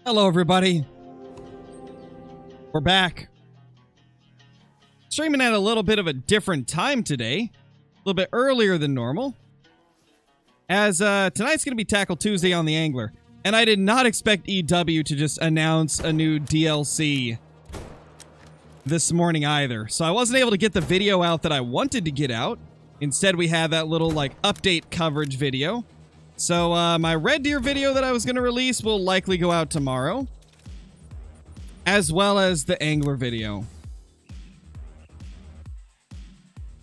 Hello, everybody. We're back. Streaming at a little bit of a different time today. A little bit earlier than normal. As tonight's going to be Tackle Tuesday on the Angler. And I did not expect EW to just announce a new DLC this morning either. So I wasn't able to get the video out that I wanted to get out. Instead, we had that little, like, update coverage video. So, my Red Deer video that I was going to release will likely go out tomorrow. As well as the Angler video.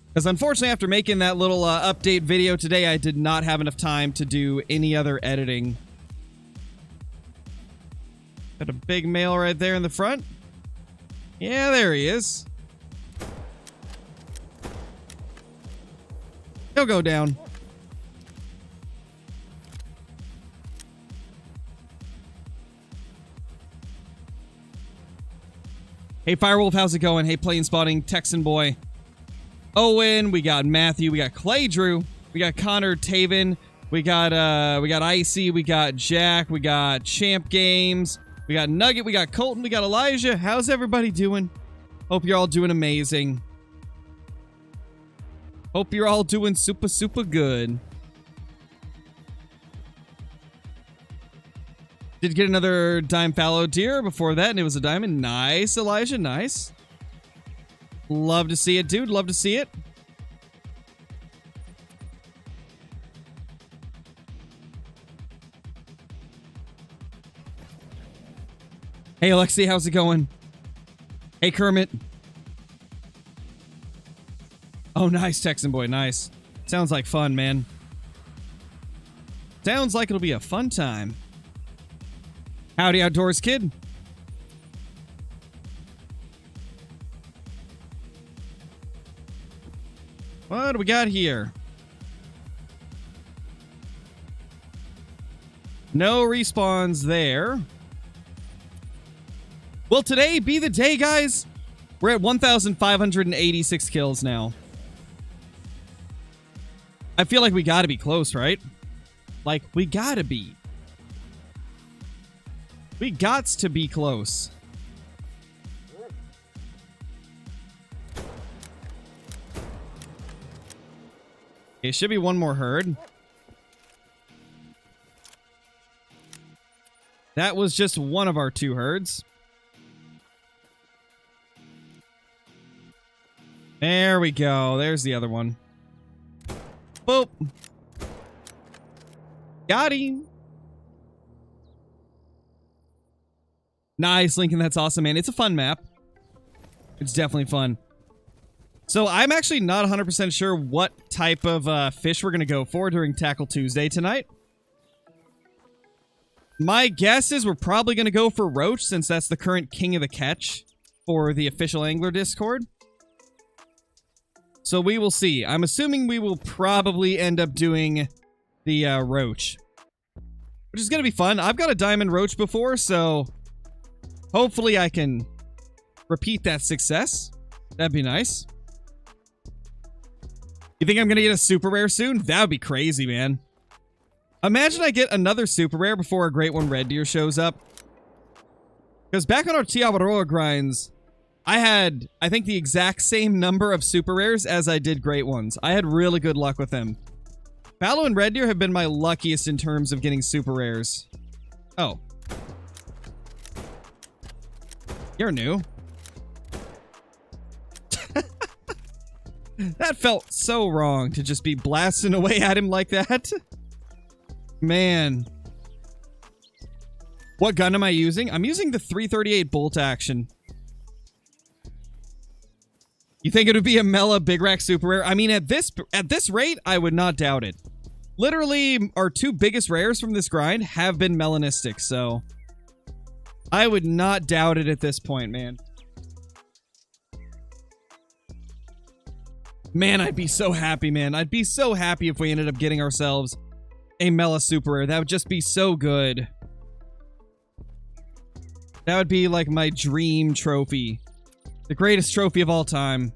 Because unfortunately, after making that little update video today, I did not have enough time to do any other editing. Got a big male right there in the front. Yeah, there he is. He'll go down. Hey, Firewolf, how's it going? Hey, Plane Spotting, Texan Boy. Owen, we got Matthew, we got Clay Drew, we got Connor Taven, we got Icy, we got Jack, we got Champ Games, we got Nugget, we got Colton, we got Elijah. How's everybody doing? Hope you're all doing amazing. Hope you're all doing super, super good. Did get another dime fallow deer before that, and it was a diamond. Nice, Elijah, nice. Love to see it, dude. Love to see it. Hey, Alexi, how's it going? Hey, Kermit. Oh, nice, Texan Boy, nice. Sounds like fun, man. Sounds like it'll be a fun time. Howdy, Outdoors Kid. What do we got here? No respawns there. Will today be the day, guys? We're at 1,586 kills now. I feel like we gotta be close, right? Like, we gotta be. We gots to be close. Okay, should be one more herd. That was just one of our two herds. There we go. There's the other one. Boop. Got him. Nice, Lincoln. That's awesome, man. It's a fun map. It's definitely fun. So I'm actually not 100% sure what type of fish we're going to go for during Tackle Tuesday tonight. My guess is we're probably going to go for roach, since that's the current king of the catch for the official Angler Discord. So we will see. I'm assuming we will probably end up doing the roach, which is going to be fun. I've got a diamond roach before, so hopefully I can repeat that success. That'd be nice. You think I'm going to get a super rare soon? That would be crazy, man. Imagine I get another super rare before a Great One Red Deer shows up. Because back on our Tiawaroa grinds, I had, I think, the exact same number of super rares as I did Great Ones. I had really good luck with them. Fallow and Red Deer have been my luckiest in terms of getting super rares. Oh. You're new. That felt so wrong to just be blasting away at him like that. Man. What gun am I using? I'm using the 338 bolt action. You think it would be a Mela Big Rack Super Rare? I mean, at this rate, I would not doubt it. Literally, our two biggest rares from this grind have been melanistic, so I would not doubt it at this point, man. Man, I'd be so happy, man. I'd be so happy if we ended up getting ourselves a Mela Super Rare. That would just be so good. That would be like my dream trophy. The greatest trophy of all time.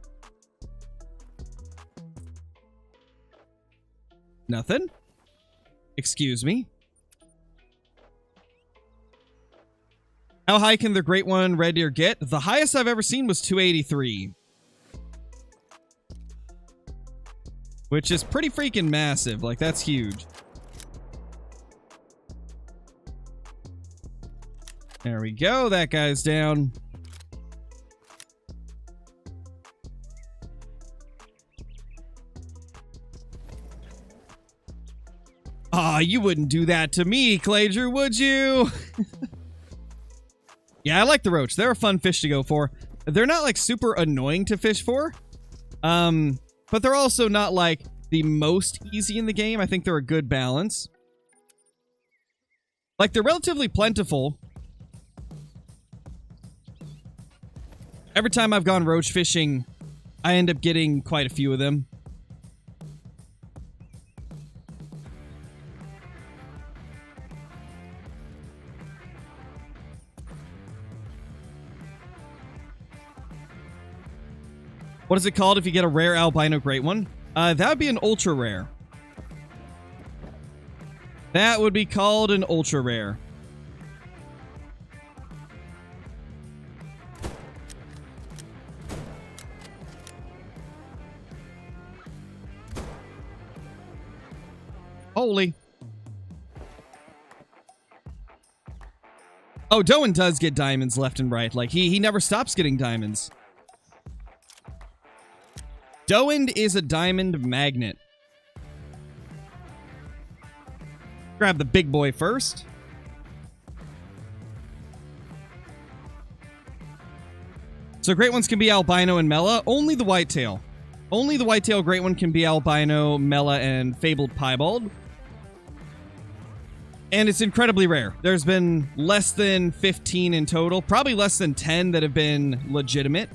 Nothing? Excuse me? How high can the great one red deer get? The highest I've ever seen was 283. Which is pretty freaking massive. Like, that's huge. There we go. That guy's down. Aw, you wouldn't do that to me, Clager, would you? Yeah, I like the roach. They're a fun fish to go for. They're not, like, super annoying to fish for. But they're also not, like, the most easy in the game. I think they're a good balance. Like, they're relatively plentiful. Every time I've gone roach fishing, I end up getting quite a few of them. What is it called if you get a rare albino great one? That would be an ultra rare. That would be called an ultra rare. Holy. Oh, Doan does get diamonds left and right. Like, he never stops getting diamonds. Doan is a diamond magnet. Grab the big boy first. So great ones can be albino and mela. Only the whitetail. Only the whitetail great one can be albino, mela, and fabled piebald. And it's incredibly rare. There's been less than 15 in total. Probably less than 10 that have been legitimate.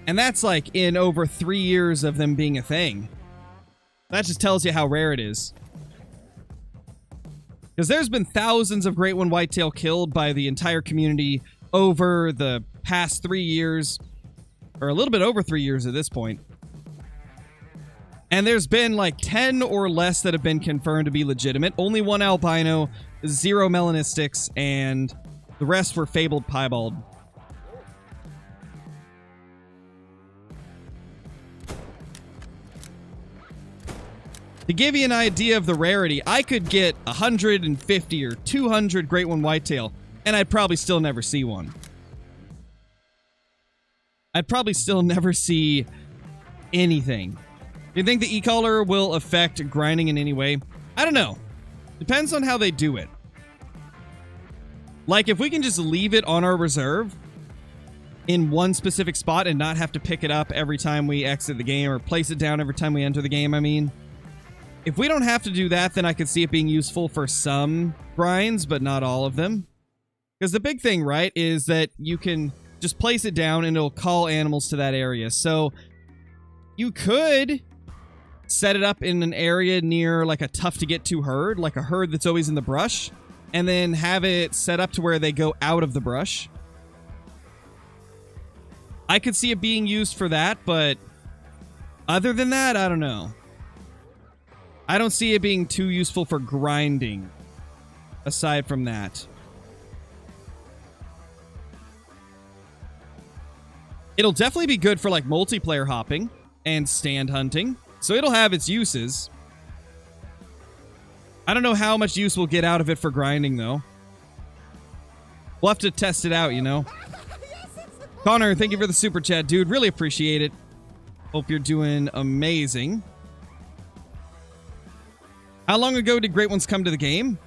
And that's like in over 3 years of them being a thing. That just tells you how rare it is. Because there's been thousands of great one whitetail killed by the entire community over the past 3 years. Or a little bit over 3 years at this point. And there's been like 10 or less that have been confirmed to be legitimate. Only one albino, 0 melanistics, and the rest were fabled piebald. To give you an idea of the rarity, I could get 150 or 200 great one whitetail, and I'd probably still never see one. I'd probably still never see anything. Do you think the e-collar will affect grinding in any way? I don't know. Depends on how they do it. Like, if we can just leave it on our reserve in one specific spot and not have to pick it up every time we exit the game, or place it down every time we enter the game, I mean. If we don't have to do that, then I could see it being useful for some grinds, but not all of them. Because the big thing, right, is that you can just place it down and it'll call animals to that area. So you could set it up in an area near like a tough to get to herd, like a herd that's always in the brush, and then have it set up to where they go out of the brush. I could see it being used for that, but other than that, I don't know. I don't see it being too useful for grinding, aside from that. It'll definitely be good for like multiplayer hopping and stand hunting, so it'll have its uses. I don't know how much use we'll get out of it for grinding, though. We'll have to test it out, you know. Connor, thank you for the super chat, dude. Really appreciate it. Hope you're doing amazing. How long ago did Great Ones come to the game?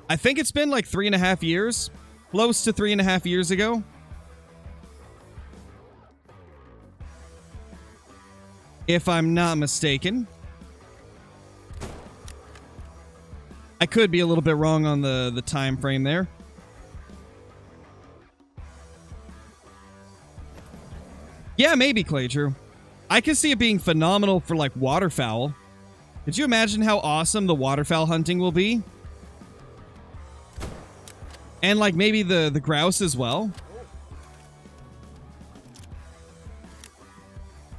I think it's been like 3.5 years. Close to 3.5 years ago. If I'm not mistaken. I could be a little bit wrong on the time frame there. Yeah, maybe, Clay-Drew. I could see it being phenomenal for, like, waterfowl. Could you imagine how awesome the waterfowl hunting will be? And, like, maybe the grouse as well?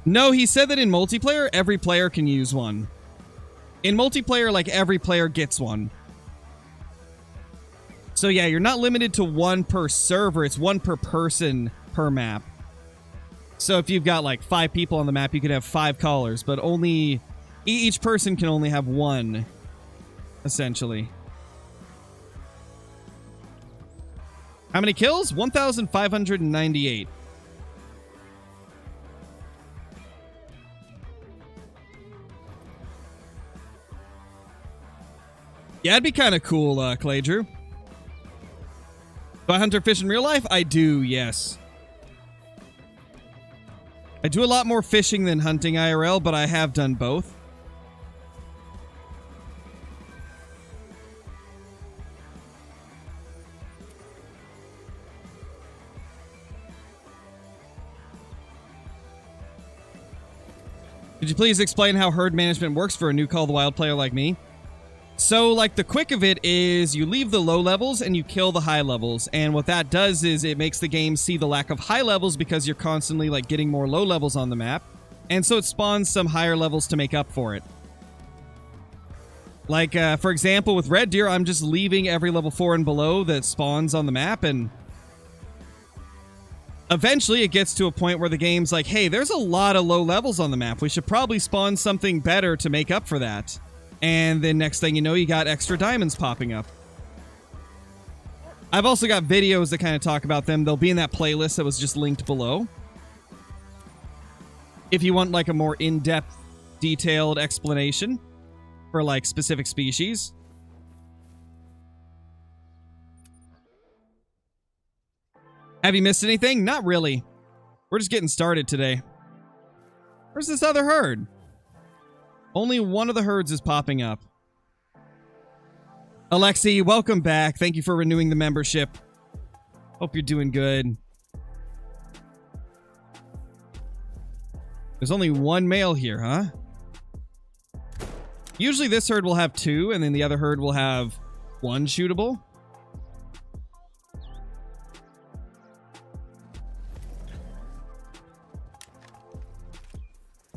No, he said that in multiplayer, every player can use one. In multiplayer, like, every player gets one. So yeah, you're not limited to one per server. It's one per person per map. So if you've got like 5 people on the map, you could have 5 callers, but only each person can only have one, essentially. How many kills? 1,598. Yeah, it'd be kind of cool, Clay Drew. Do I hunt or fish in real life? I do, yes. I do a lot more fishing than hunting IRL, but I have done both. Could you please explain how herd management works for a new Call of the Wild player like me? So, like, the quick of it is you leave the low levels and you kill the high levels. And what that does is it makes the game see the lack of high levels because you're constantly, like, getting more low levels on the map. And so it spawns some higher levels to make up for it. Like, for example, with Red Deer, I'm just leaving every level 4 and below that spawns on the map, and eventually it gets to a point where the game's like, hey, there's a lot of low levels on the map. We should probably spawn something better to make up for that. And then next thing you know, you got extra diamonds popping up. I've also got videos that kind of talk about them. They'll be in that playlist that was just linked below. If you want like a more in-depth, detailed explanation for like specific species. Have you missed anything? Not really. We're just getting started today. Where's this other herd? Only one of the herds is popping up. Alexi, welcome back. Thank you for renewing the membership. Hope you're doing good. There's only one male here, huh? Usually this herd will have 2, and then the other herd will have 1 shootable.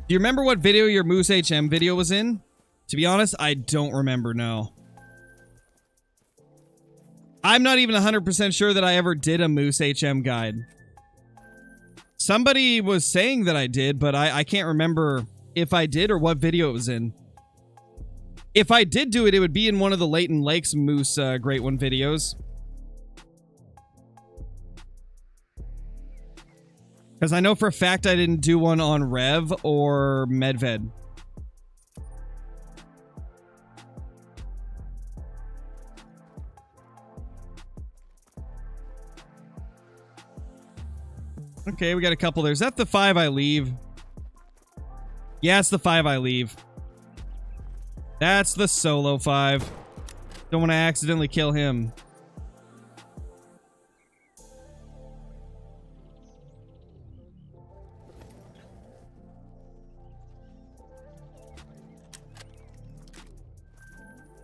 Do you remember what video your Moose HM video was in? To be honest, I don't remember, no. I'm not even 100% sure that I ever did a Moose HM guide. Somebody was saying that I did, but I can't remember if I did or what video it was in. If I did do it, it would be in one of the Leighton Lakes Moose Great One videos. Because I know for a fact I didn't do one on Rev or Medved. Okay, we got a couple there. Is that the 5 I leave? Yeah, it's the 5 I leave. That's the solo 5. Don't want to accidentally kill him.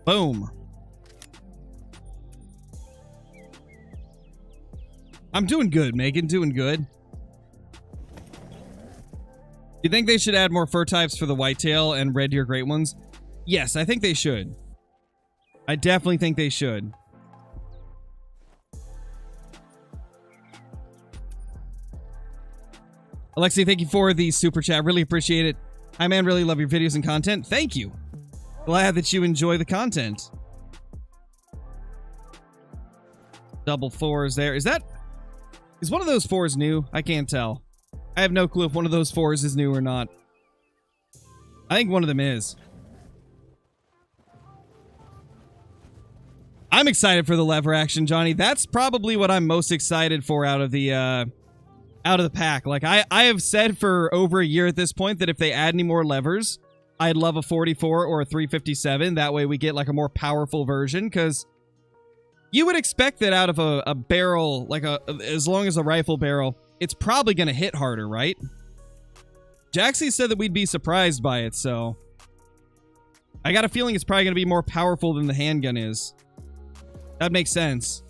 Boom. I'm doing good, Megan. Doing good. Do you think they should add more fur types for the whitetail and red deer great ones? Yes, I think they should. I definitely think they should. Alexi, thank you for the super chat. Really appreciate it. Hi, man. Really love your videos and content. Thank you. Glad that you enjoy the content. Double 4s there. Is one of those 4s new? I can't tell. I have no clue if one of those 4s is new or not. I think one of them is. I'm excited for the lever action, Johnny. That's probably what I'm most excited for out of the pack. Like, I have said for over a year at this point that if they add any more levers, I'd love a 44 or a 357. That way we get like a more powerful version, because you would expect that out of a barrel, like as long as a rifle barrel, it's probably going to hit harder, right? Jaxie said that we'd be surprised by it, so I got a feeling it's probably going to be more powerful than the handgun is. That makes sense.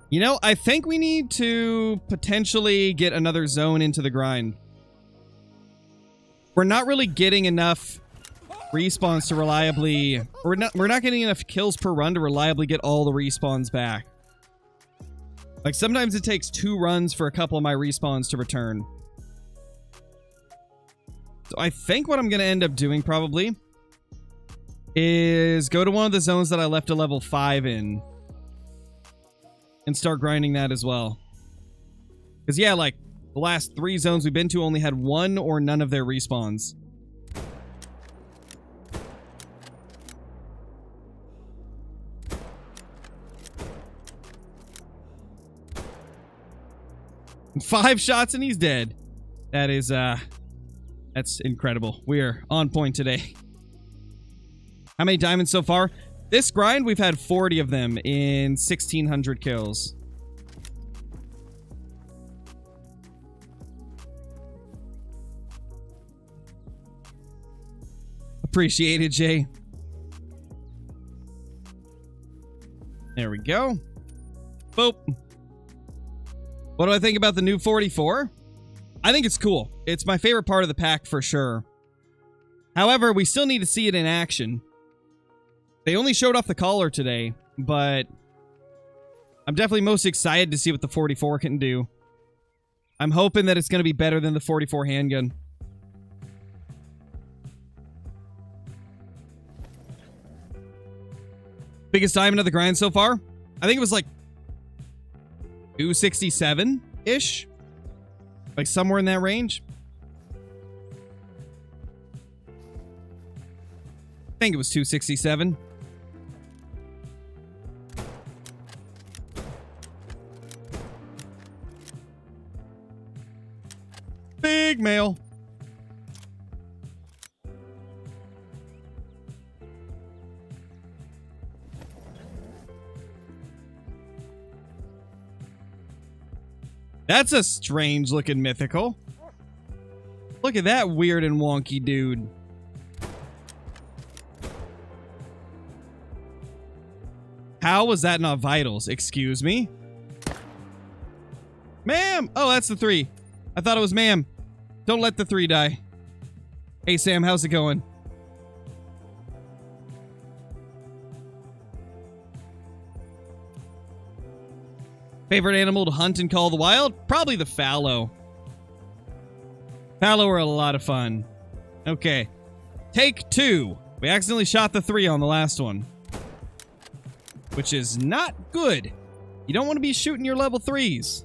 You know, I think we need to potentially get another zone into the grind. We're not really getting enough respawns to reliably... We're not getting enough kills per run to reliably get all the respawns back. Like, sometimes it takes 2 runs for a couple of my respawns to return. So I think what I'm going to end up doing, probably, is go to one of the zones that I left a level 5 in. And start grinding that as well. Because, yeah, like, the last 3 zones we've been to only had 1 or none of their respawns. Five shots and he's dead. That is, that's incredible. We are on point today. How many diamonds so far? This grind, we've had 40 of them in 1,600 kills. Appreciate it, Jay. There we go. Boop. What do I think about the new 44? I think it's cool. It's my favorite part of the pack for sure. However, we still need to see it in action. They only showed off the collar today, but I'm definitely most excited to see what the 44 can do. I'm hoping that it's going to be better than the 44 handgun. Biggest diamond of the grind so far? I think it was like 267-ish. Like somewhere in that range. I think it was 267. Big mail. That's a strange looking mythical. Look at that weird and wonky dude. How was that not vitals? Excuse me? Ma'am! Oh, that's the 3. I thought it was ma'am. Don't let the 3 die. Hey, Sam, how's it going? Favorite animal to hunt in Call of the Wild? Probably the fallow. Fallow are a lot of fun. Okay. Take 2. We accidentally shot the 3 on the last one. Which is not good. You don't want to be shooting your level 3s.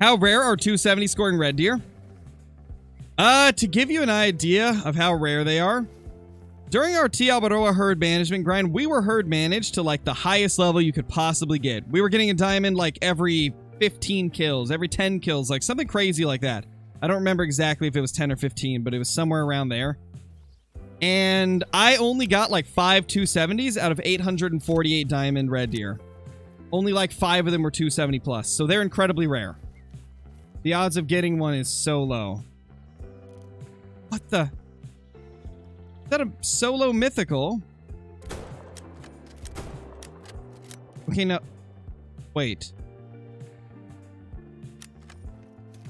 How rare are 270 scoring red deer? To give you an idea of how rare they are, during our Tiabaroa herd management grind, we were herd managed to like the highest level you could possibly get. We were getting a diamond like every 15 kills, every 10 kills, like something crazy like that. I don't remember exactly if it was 10 or 15, but it was somewhere around there. And I only got like 5 270s out of 848 diamond red deer. Only like 5 of them were 270 plus, so they're incredibly rare. The odds of getting one is so low. What the? Is that a solo mythical? Okay, no. Wait.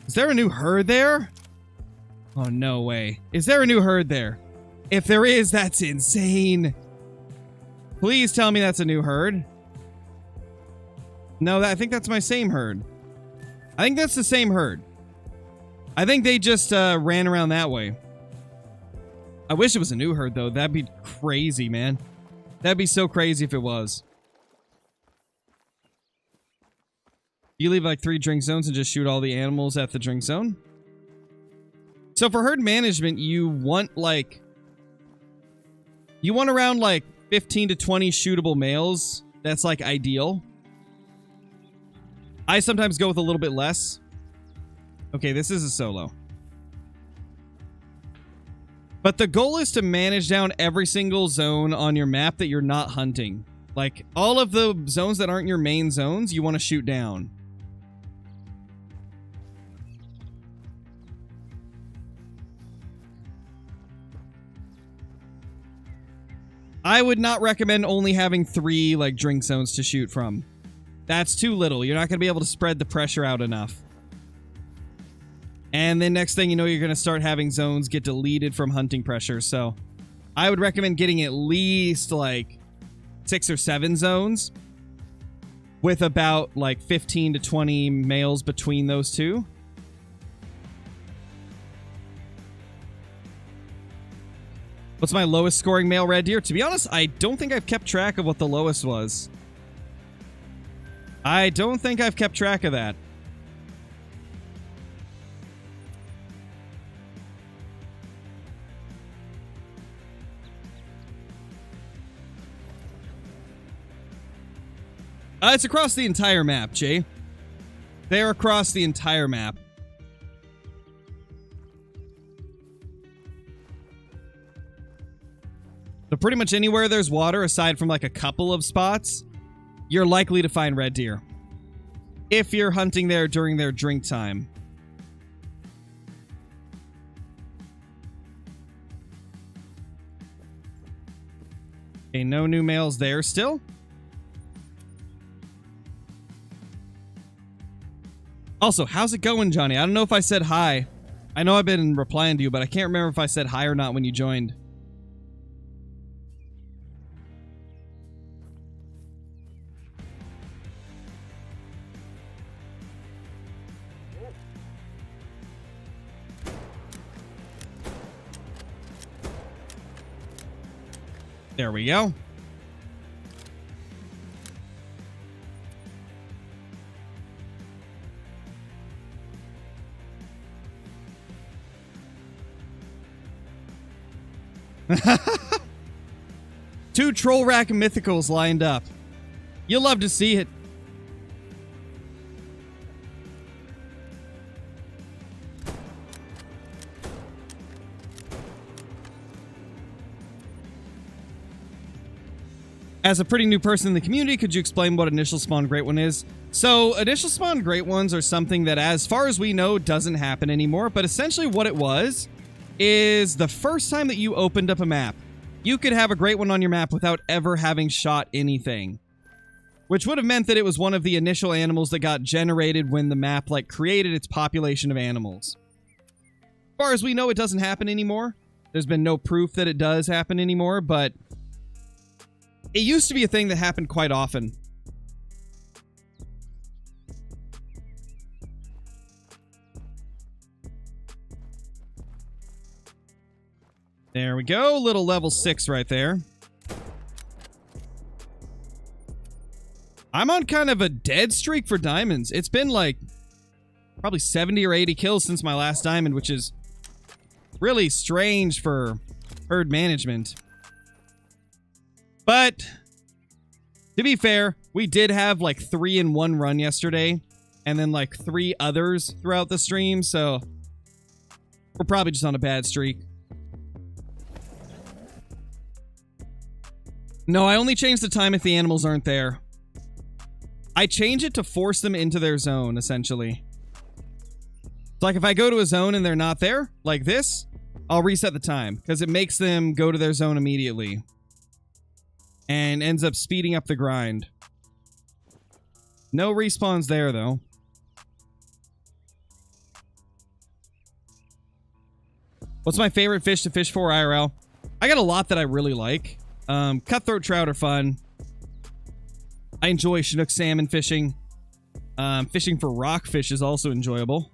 Is there a new herd there? Oh, no way. Is there a new herd there? If there is, that's insane. Please tell me that's a new herd. No, I think that's my same herd. I think that's the same herd. I think they just ran around that way. I wish it was a new herd, though. That'd be crazy, man. That'd be so crazy if it was. You leave like 3 drink zones and just shoot all the animals at the drink zone? So for herd management, you want like... You want around like 15 to 20 shootable males. That's like ideal. I sometimes go with a little bit less. Okay, this is a solo. But the goal is to manage down every single zone on your map that you're not hunting. Like, all of the zones that aren't your main zones, you want to shoot down. I would not recommend only having 3, like, drink zones to shoot from. That's too little. You're not going to be able to spread the pressure out enough. And then next thing you know, you're going to start having zones get deleted from hunting pressure. So I would recommend getting at least like 6 or 7 zones with about like 15 to 20 males between those two. What's my lowest scoring male red deer? To be honest, I don't think I've kept track of what the lowest was. I don't think I've kept track of that. It's across the entire map, Jay. They're across the entire map. So pretty much anywhere there's water, aside from like a couple of spots, you're likely to find red deer. If you're hunting there during their drink time. Okay, no new males there still. Also, how's it going, Johnny? I don't know if I said hi. I know I've been replying to you, but I can't remember if I said hi or not when you joined. There we go. Two troll rack mythicals lined up. You'll love to see it. As a pretty new person in the community, could you explain what initial spawn great one is? So, initial spawn great ones are something that, as far as we know, doesn't happen anymore. But essentially what it was is the first time that you opened up a map, you could have a great one on your map without ever having shot anything. Which would have meant that it was one of the initial animals that got generated when the map, like, created its population of animals. As far as we know, it doesn't happen anymore. There's been no proof that it does happen anymore, but it used to be a thing that happened quite often. There we go. Little level 6 right there. I'm on kind of a dead streak for diamonds. It's been like probably 70 or 80 kills since my last diamond, which is really strange for herd management. But to be fair, we did have like 3 in one run yesterday, and then like 3 others throughout the stream, so we're probably just on a bad streak. No, I only change the time if the animals aren't there. I change it to force them into their zone, essentially. So like if I go to a zone and they're not there, like this, I'll reset the time, because it makes them go to their zone immediately. And ends up speeding up the grind. No respawns there, though. What's my favorite fish to fish for IRL? I got a lot that I really like. Cutthroat trout are fun. I enjoy Chinook salmon fishing. Fishing for rockfish is also enjoyable.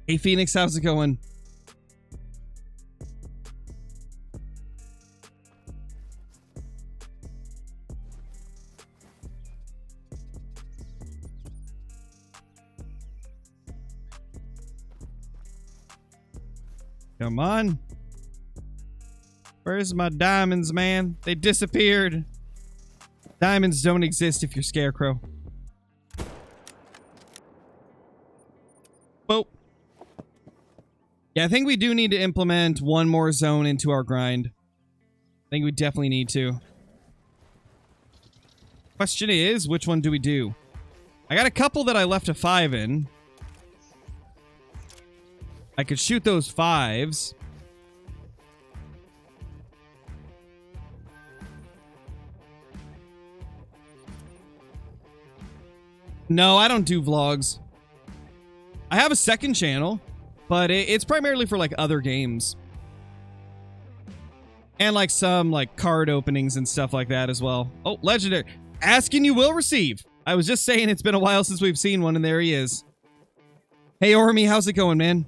Hey, Phoenix, how's it going? Come on. Where's my diamonds, man? They disappeared. Diamonds don't exist if you're Scarecrow. Boop. Yeah, I think we do need to implement one more zone into our grind. I think we definitely need to. Question is, which one do we do? I got a couple that I left a 5 in. I could shoot those 5s. No, I don't do vlogs. I have a second channel, but it's primarily for like other games. And like some like card openings and stuff like that as well. Oh, legendary. Asking you will receive. I was just saying it's been a while since we've seen one, and there he is. Hey, Ormy, how's it going, man?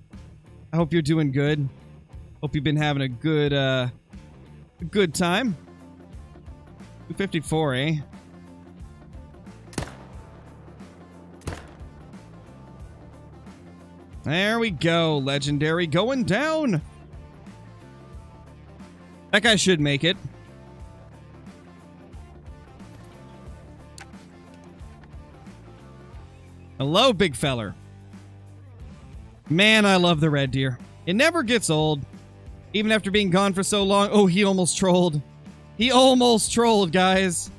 I hope you're doing good. Hope you've been having a good time. 254, eh? There we go. Legendary going down. That guy should make it. Hello, big feller. Man, I love the red deer. It never gets old. Even after being gone for so long. Oh, he almost trolled. He almost trolled, guys.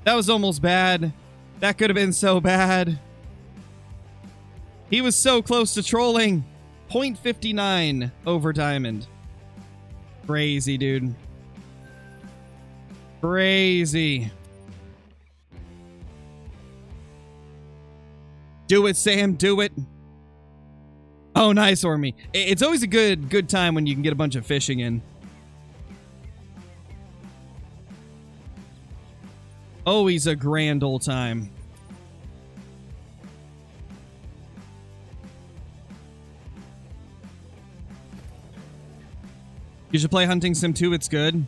That was almost bad. That could have been so bad. He was so close to trolling. 0.59 over diamond. Crazy, dude. Crazy. Do it, Sam. Do it. Oh, nice, Ormy. It's always a good time when you can get a bunch of fishing in. Always a grand old time. You should play Hunting Sim 2. It's good.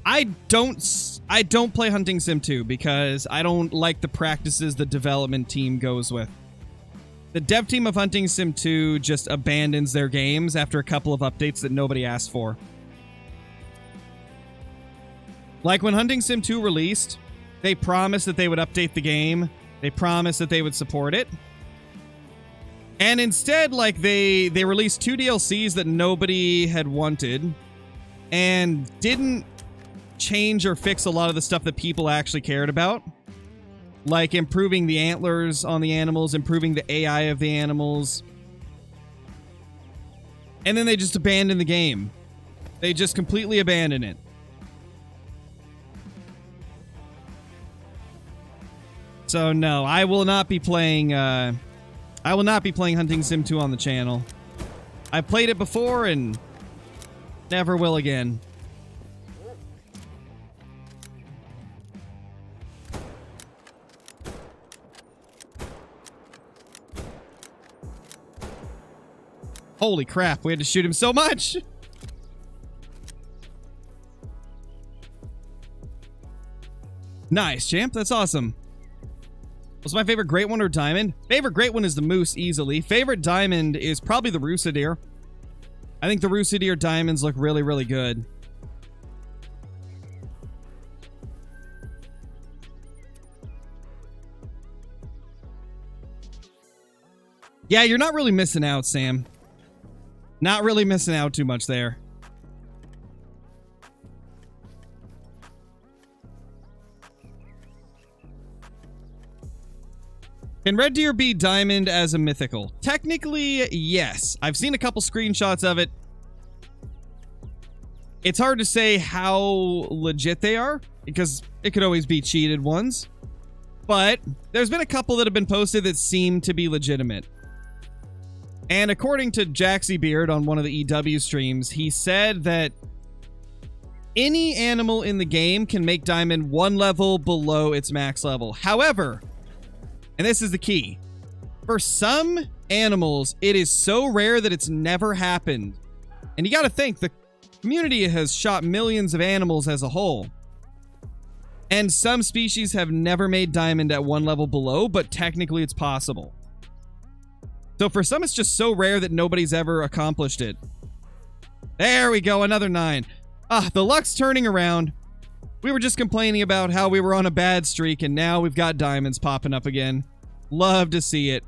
I don't play Hunting Sim 2 because I don't like the practices the development team goes with. The dev team of Hunting Sim 2 just abandons their games after a couple of updates that nobody asked for. Like when Hunting Sim 2 released, they promised that they would update the game. They promised that they would support it. And instead, like, they released 2 DLCs that nobody had wanted and didn't change or fix a lot of the stuff that people actually cared about. Like improving the antlers on the animals, improving the AI of the animals. And then they just abandon the game. They just completely abandon it. So no, I will not be playing Hunting Sim 2 on the channel. I've played it before and never will again. Holy crap, we had to shoot him so much! Nice, champ. That's awesome. What's my favorite great one or diamond? Favorite great one is the moose, easily. Favorite diamond is probably the Rusa deer. I think the Rusa deer diamonds look really, really good. Yeah, you're not really missing out, Sam. Not really missing out too much there. Can red deer be diamond as a mythical? Technically, yes. I've seen a couple screenshots of it. It's hard to say how legit they are, because it could always be cheated ones. But there's been a couple that have been posted that seem to be legitimate. And according to Jaxie Beard on one of the EW streams, he said that any animal in the game can make diamond 1 level below its max level. However, and this is the key, for some animals, it is so rare that it's never happened. And you gotta think, the community has shot millions of animals as a whole. And some species have never made diamond at 1 level below, but technically it's possible. So for some, it's just so rare that nobody's ever accomplished it. There we go, another 9. Ah, the luck's turning around. We were just complaining about how we were on a bad streak, and now we've got diamonds popping up again. Love to see it.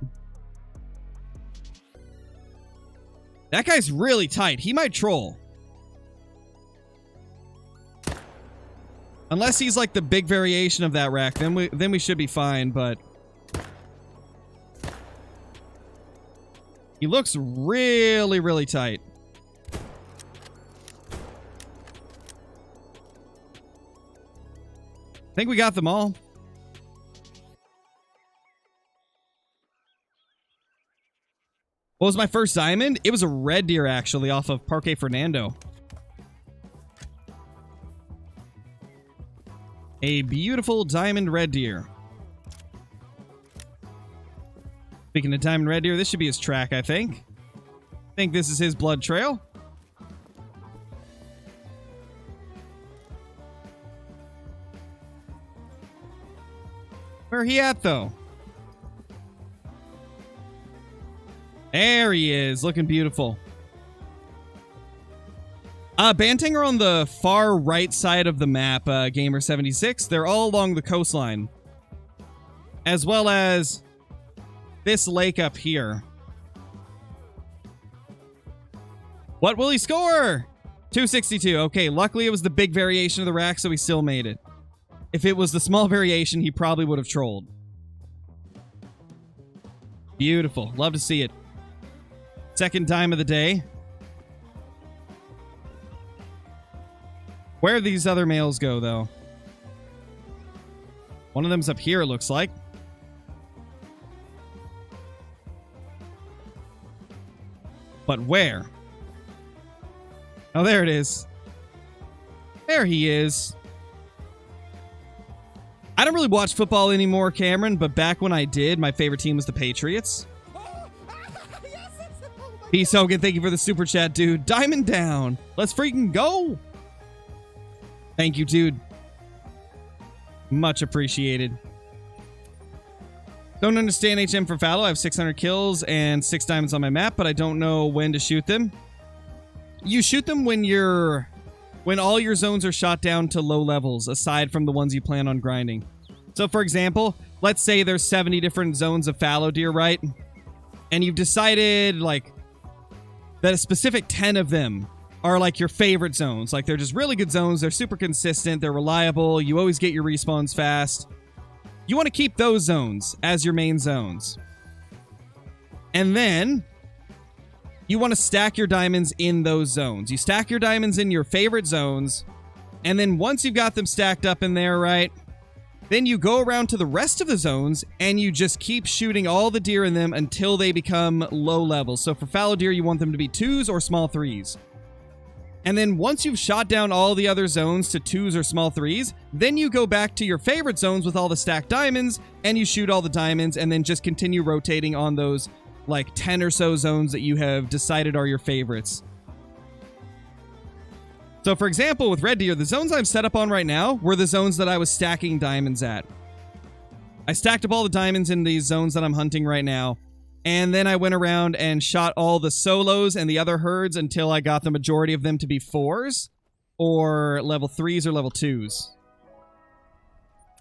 That guy's really tight. He might troll. Unless he's like the big variation of that rack, then we should be fine, but he looks really, really tight. I think we got them all. What was my first diamond? It was a red deer, actually, off of Parque Fernando. A beautiful diamond red deer. Speaking of diamond red deer, this should be his track, I think. I think this is his blood trail. Where he at, though? There he is, looking beautiful. Banteng are on the far right side of the map, Gamer76. They're all along the coastline. As well as this lake up here. What will he score? 262. Okay, luckily it was the big variation of the rack, so he still made it. If it was the small variation, he probably would have trolled. Beautiful. Love to see it. Second dime of the day. Where these other males go, though? One of them's up here, it looks like. But where? Oh, there it is. There he is. I don't really watch football anymore, Cameron, but back when I did, my favorite team was the Patriots. Peace, Hogan. Thank you for the super chat, dude. Diamond down. Let's freaking go. Thank you, dude. Much appreciated. Don't understand HM for Fallow. I have 600 kills and 6 diamonds on my map, but I don't know when to shoot them. You shoot them when all your zones are shot down to low levels, aside from the ones you plan on grinding. So, for example, let's say there's 70 different zones of fallow deer, right? And you've decided, like, that a specific 10 of them are, like, your favorite zones. Like, they're just really good zones. They're super consistent. They're reliable. You always get your respawns fast. You want to keep those zones as your main zones. And then you want to stack your diamonds in those zones. You stack your diamonds in your favorite zones, and then once you've got them stacked up in there, right, then you go around to the rest of the zones, and you just keep shooting all the deer in them until they become low levels. So for fallow deer, you want them to be 2s or small 3s. And then once you've shot down all the other zones to 2s or small 3s, then you go back to your favorite zones with all the stacked diamonds, and you shoot all the diamonds, and then just continue rotating on those like 10 or so zones that you have decided are your favorites. So for example, with red deer, the zones I'm set up on right now were the zones that I was stacking diamonds at. I stacked up all the diamonds in these zones that I'm hunting right now, and then I went around and shot all the solos and the other herds until I got the majority of them to be 4s or level 3s or level 2s.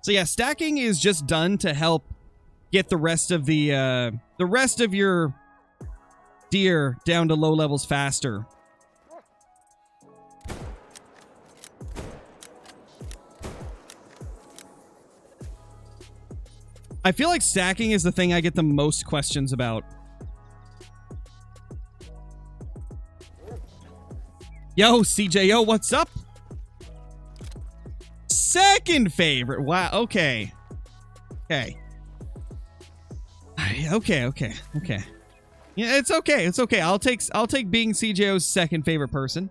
So yeah, stacking is just done to help get the rest of your deer down to low levels faster. I feel like stacking is the thing I get the most questions about. Yo, CJO, what's up? Second favorite. Wow, okay. Okay. Okay. Yeah, it's okay. It's okay. I'll take being CJO's second favorite person.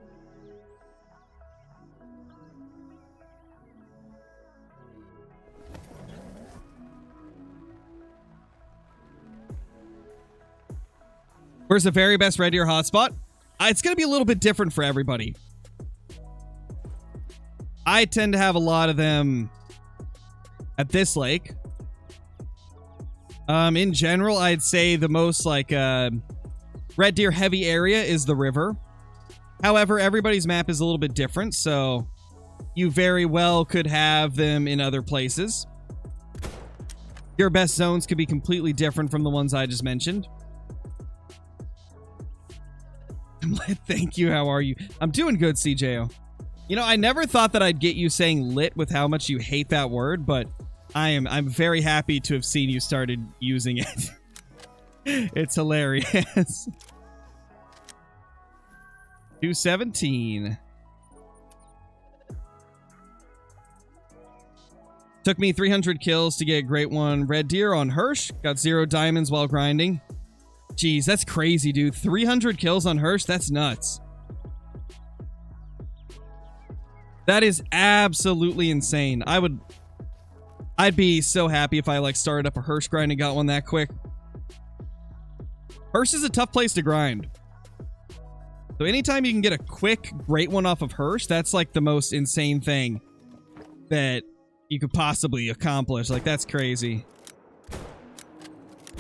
Where's the very best red deer hotspot? It's going to be a little bit different for everybody. I tend to have a lot of them at this lake. In general, I'd say the most like red deer heavy area is the river. However, everybody's map is a little bit different, so you very well could have them in other places. Your best zones could be completely different from the ones I just mentioned. Thank you. How are you? I'm doing good, CJO. You know, I never thought that I'd get you saying lit with how much you hate that word, but I'm very happy to have seen you started using it. It's hilarious. 217. Took me 300 kills to get a great one. Red deer on Hirsch. Got 0 diamonds while grinding. Jeez, that's crazy, dude. 300 kills on Hirsch? That's nuts. That is absolutely insane. I'd be so happy if I like started up a Hirsch grind and got one that quick. Hirsch is a tough place to grind. So anytime you can get a quick, great one off of Hirsch, that's like the most insane thing that you could possibly accomplish. Like, that's crazy.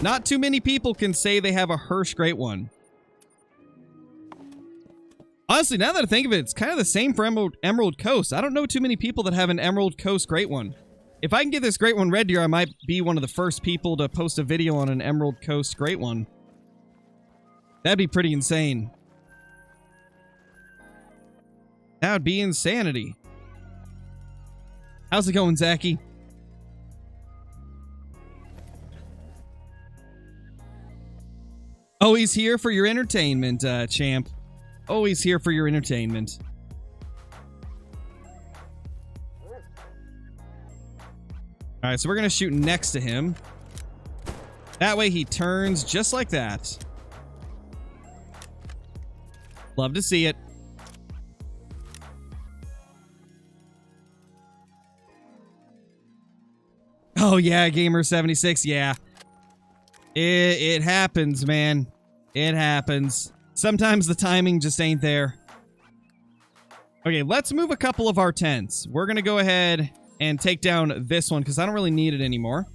Not too many people can say they have a Hirsch great one. Honestly, now that I think of it, it's kind of the same for Emerald Coast. I don't know too many people that have an Emerald Coast great one. If I can get this great one red deer, I might be one of the first people to post a video on an Emerald Coast great one. That'd be pretty insane. That would be insanity. How's it going, Zachy? Always here for your entertainment, champ. Always here for your entertainment. Alright, so we're going to shoot next to him. That way he turns just like that. Love to see it. Oh yeah, Gamer76, yeah. It happens, man. It happens. Sometimes the timing just ain't there. Okay, let's move a couple of our tents. We're going to go ahead and take down this one because I don't really need it anymore.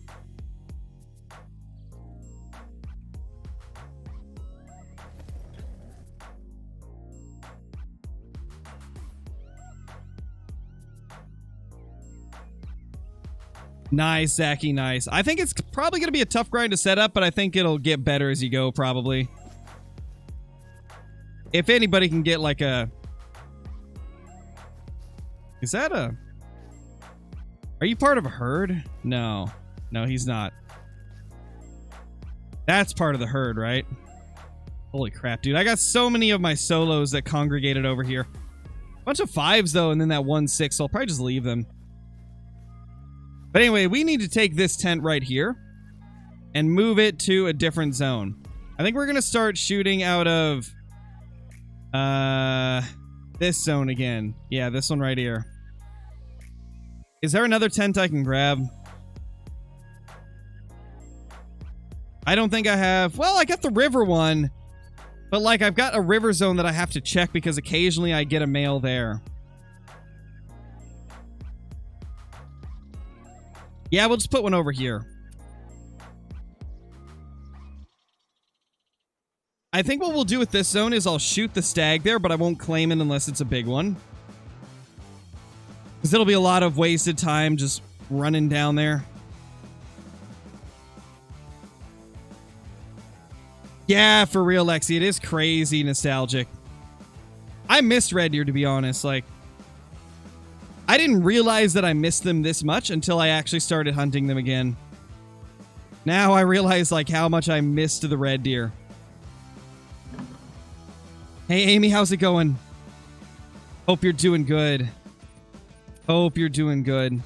Nice, Zachy, nice. I think it's probably going to be a tough grind to set up, but I think it'll get better as you go, probably. If anybody can get like a... Is that a... Are you part of a herd? No. No, he's not. That's part of the herd, right? Holy crap, dude. I got so many of my solos that congregated over here. Bunch of 5s, though, and then that 1-6, so I'll probably just leave them. But anyway, we need to take this tent right here and move it to a different zone. I think we're going to start shooting out of this zone again. Yeah, this one right here. Is there another tent I can grab? I don't think I have. Well, I got the river one, but like I've got a river zone that I have to check because occasionally I get a male there. Yeah, we'll just put one over here. I think what we'll do with this zone is I'll shoot the stag there, but I won't claim it unless it's a big one. Because it'll be a lot of wasted time just running down there. Yeah, for real, Lexi. It is crazy nostalgic. I missed red deer, to be honest. Like, I didn't realize that I missed them this much until I actually started hunting them again. Now I realize, like, how much I missed the red deer. Hey, Amy, how's it going? Hope you're doing good. Hope you're doing good.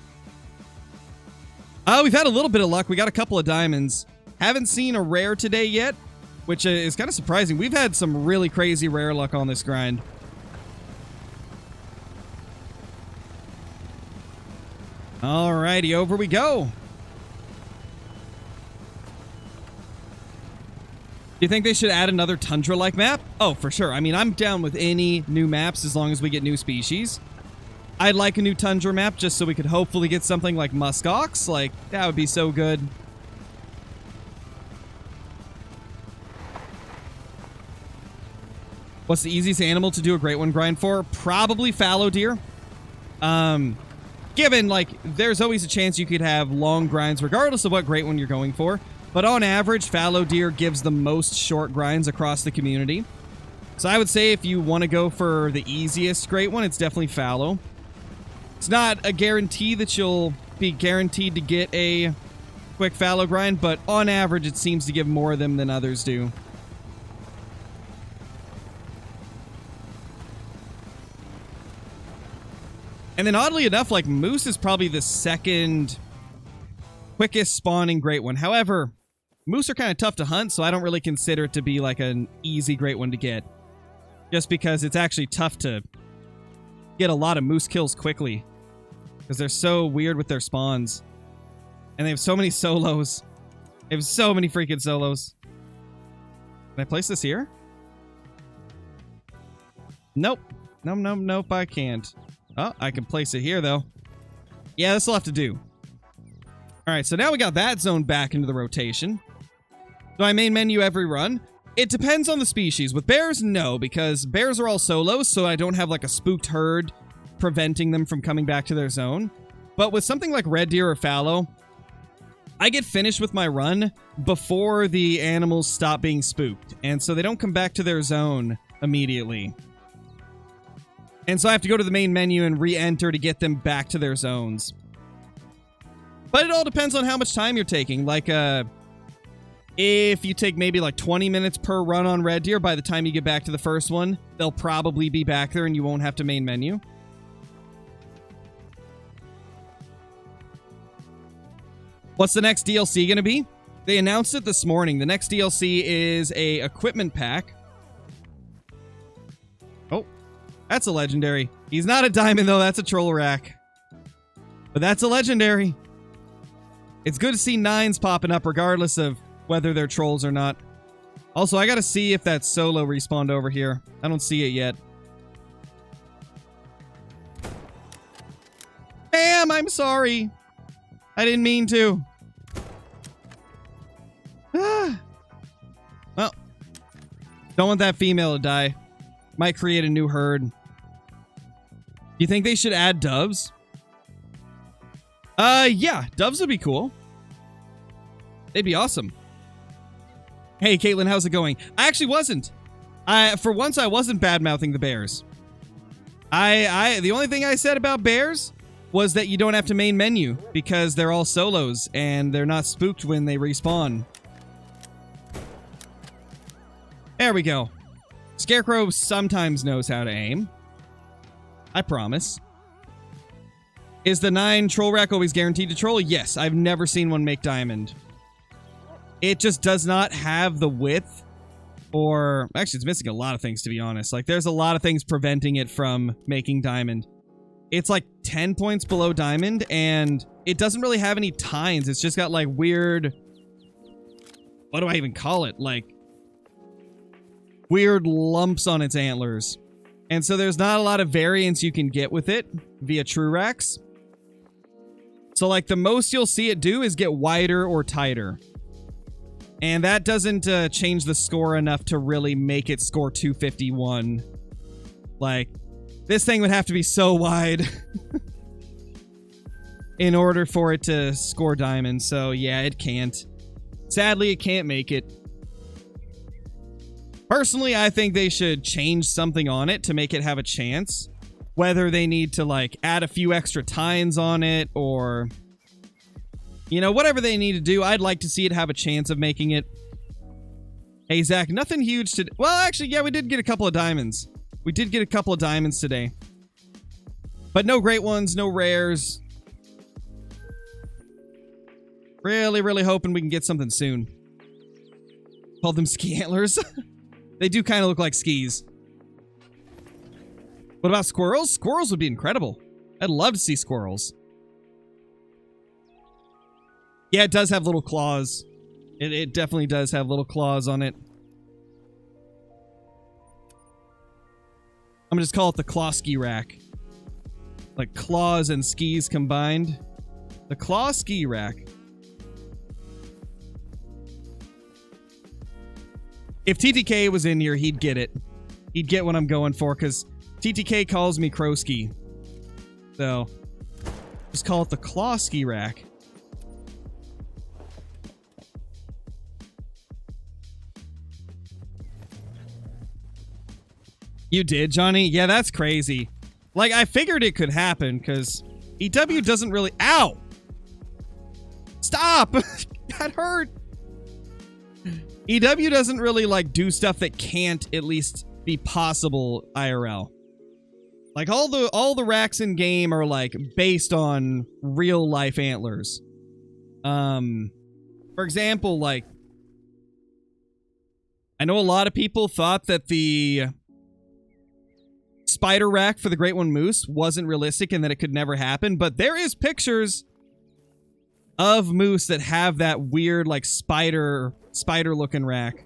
We've had a little bit of luck. We got a couple of diamonds. Haven't seen a rare today yet, which is kind of surprising. We've had some really crazy rare luck on this grind. Alrighty, over we go. Do you think they should add another tundra-like map? Oh, for sure. I mean, I'm down with any new maps as long as we get new species. I'd like a new tundra map just so we could hopefully get something like muskox. Like, that would be so good. What's the easiest animal to do a great one grind for? Probably fallow deer. Given, like, there's always a chance you could have long grinds regardless of what great one you're going for. But on average, fallow deer gives the most short grinds across the community. So I would say if you want to go for the easiest great one, it's definitely fallow. It's not a guarantee that you'll be guaranteed to get a quick fallow grind, but on average, it seems to give more of them than others do. And then oddly enough, like, moose is probably the second quickest spawning great one. However, Moose are kind of tough to hunt, so I don't really consider it to be like an easy great one to get. Just because it's actually tough to get a lot of moose kills quickly. Because they're so weird with their spawns. And they have so many solos. They have so many freaking solos. Can I place this here? Nope. Nope, I can't. Oh, I can place it here, though. Yeah, this will have to do. Alright, so now we got that zone back into the rotation. Do I main menu every run? It depends on the species. With bears, no, because bears are all solos, so I don't have like a spooked herd preventing them from coming back to their zone. But with something like red deer or fallow, I get finished with my run before the animals stop being spooked, and so they don't come back to their zone immediately. And so I have to go to the main menu and re-enter to get them back to their zones. But it all depends on how much time you're taking. Like, if you take maybe like 20 minutes per run on red deer, by the time you get back to the first one, they'll probably be back there and you won't have to main menu. What's the next DLC going to be? They announced it this morning. The next DLC is a equipment pack. Oh, that's a legendary. He's not a diamond, though. That's a troll rack. But that's a legendary. It's good to see 9s popping up regardless of whether they're trolls or not. Also, I gotta see if that solo respawned over here. I don't see it yet. Bam! I'm sorry. I didn't mean to. Well, don't want that female to die. Might create a new herd. Do you think they should add doves? Yeah, doves would be cool. They'd be awesome. Hey, Caitlin, how's it going? I actually wasn't. For once, I wasn't bad-mouthing the bears. The only thing I said about bears was that you don't have to main menu because they're all solos and they're not spooked when they respawn. There we go. Scarecrow sometimes knows how to aim. I promise. Is the 9 troll rack always guaranteed to troll? Yes, I've never seen one make diamond. It just does not have the width, or actually it's missing a lot of things, to be honest. Like, there's a lot of things preventing it from making diamond. It's like 10 points below diamond, and it doesn't really have any tines. It's just got like weird, what do I even call it? Like weird lumps on its antlers. And so there's not a lot of variance you can get with it via true racks. So like the most you'll see it do is get wider or tighter. And that doesn't change the score enough to really make it score 251. Like, this thing would have to be so wide in order for it to score diamond. So yeah, it can't. Sadly, it can't make it. Personally, I think they should change something on it to make it have a chance. Whether they need to, like, add a few extra tines on it or, you know, whatever they need to do, I'd like to see it have a chance of making it. Hey, Zach, nothing huge to... Well, actually, yeah, we did get a couple of diamonds. We did get a couple of diamonds today. But no great ones, no rares. Really, really hoping we can get something soon. Call them ski antlers. They do kind of look like skis. What about squirrels? Squirrels would be incredible. I'd love to see squirrels. Yeah, it does have little claws. It definitely does have little claws on it. I'm gonna just call it the claw ski rack. Like claws and skis combined. The claw ski rack. If TTK was in here, he'd get it. He'd get what I'm going for, because TTK calls me Crowski. So, just call it the claw ski rack. You did, Johnny? Yeah, that's crazy. Like, I figured it could happen, because EW doesn't really... Ow! Stop! That hurt! EW doesn't really, like, do stuff that can't at least be possible IRL. Like, all the racks in game are, like, based on real-life antlers. For example, like, I know a lot of people thought that the spider rack for the Great One Moose wasn't realistic and that it could never happen, but there is pictures of moose that have that weird, like, spider looking rack.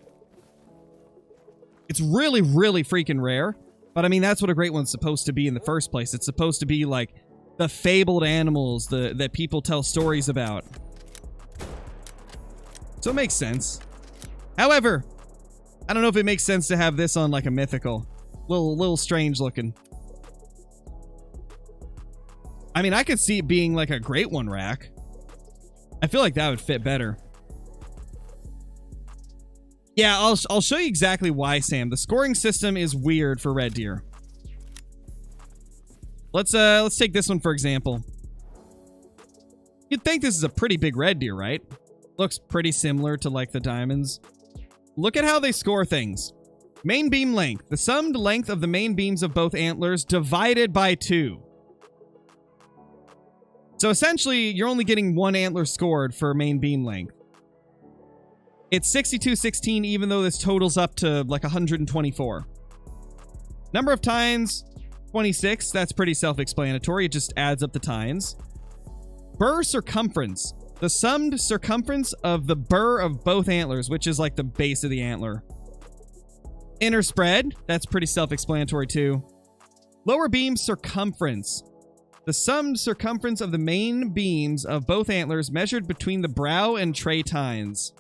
It's really, really freaking rare, but I mean, that's what a Great One's supposed to be in the first place. It's supposed to be like the fabled animals that people tell stories about. So it makes sense. However, I don't know if it makes sense to have this on like a mythical. Little strange looking. I mean, I could see it being like a Great One rack. I feel like that would fit better. Yeah, I'll show you exactly why, Sam. The scoring system is weird for red deer. Let's take this one for example. You'd think this is a pretty big red deer, right? Looks pretty similar to like the diamonds. Look at how they score things. Main beam length. The summed length of the main beams of both antlers divided by 2. So essentially, you're only getting 1 antler scored for main beam length. It's 62-16, even though this totals up to like 124. Number of tines, 26. That's pretty self-explanatory. It just adds up the tines. Burr circumference. The summed circumference of the burr of both antlers, which is like the base of the antler. Inner spread. That's pretty self-explanatory too. Lower beam circumference. The summed circumference of the main beams of both antlers measured between the brow and tray tines.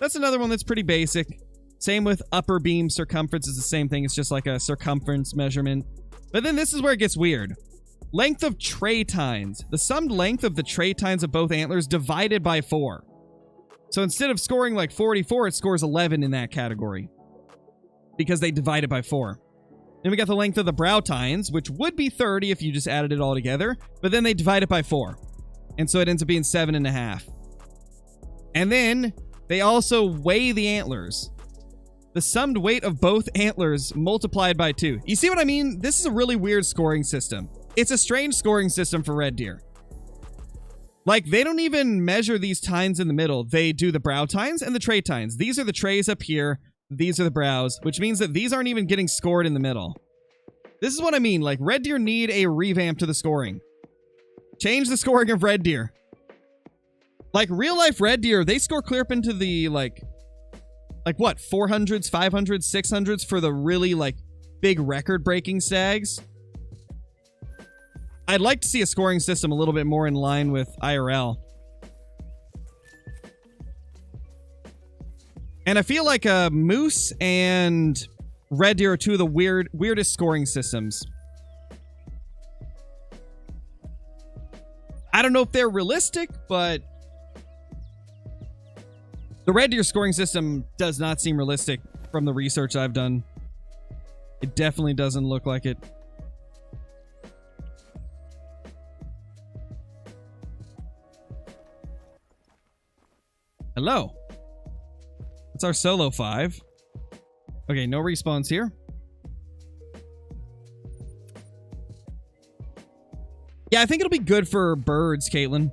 That's another one that's pretty basic. Same with upper beam circumference is the same thing. It's just like a circumference measurement. But then this is where it gets weird. Length of tray tines. The summed length of the tray tines of both antlers divided by 4. So instead of scoring like 44, it scores 11 in that category. Because they divide it by 4. Then we got the length of the brow tines, which would be 30 if you just added it all together. But then they divide it by 4. And so it ends up being 7.5. And then they also weigh the antlers. The summed weight of both antlers multiplied by 2. You see what I mean? This is a really weird scoring system. It's a strange scoring system for red deer. Like, they don't even measure these tines in the middle. They do the brow tines and the tray tines. These are the trays up here. These are the brows, which means that these aren't even getting scored in the middle. This is what I mean. Like, red deer need a revamp to the scoring. Change the scoring of red deer. Like, real life red deer, they score clear up into the, like what, 400s, 500s, 600s for the really, like, big record-breaking stags. I'd like to see a scoring system a little bit more in line with IRL. And I feel like moose and red deer are two of the weirdest scoring systems. I don't know if they're realistic, but the red deer scoring system does not seem realistic from the research I've done. It definitely doesn't look like it. Hello. It's our solo 5. Okay, no respawns here. Yeah, I think it'll be good for birds, Caitlin.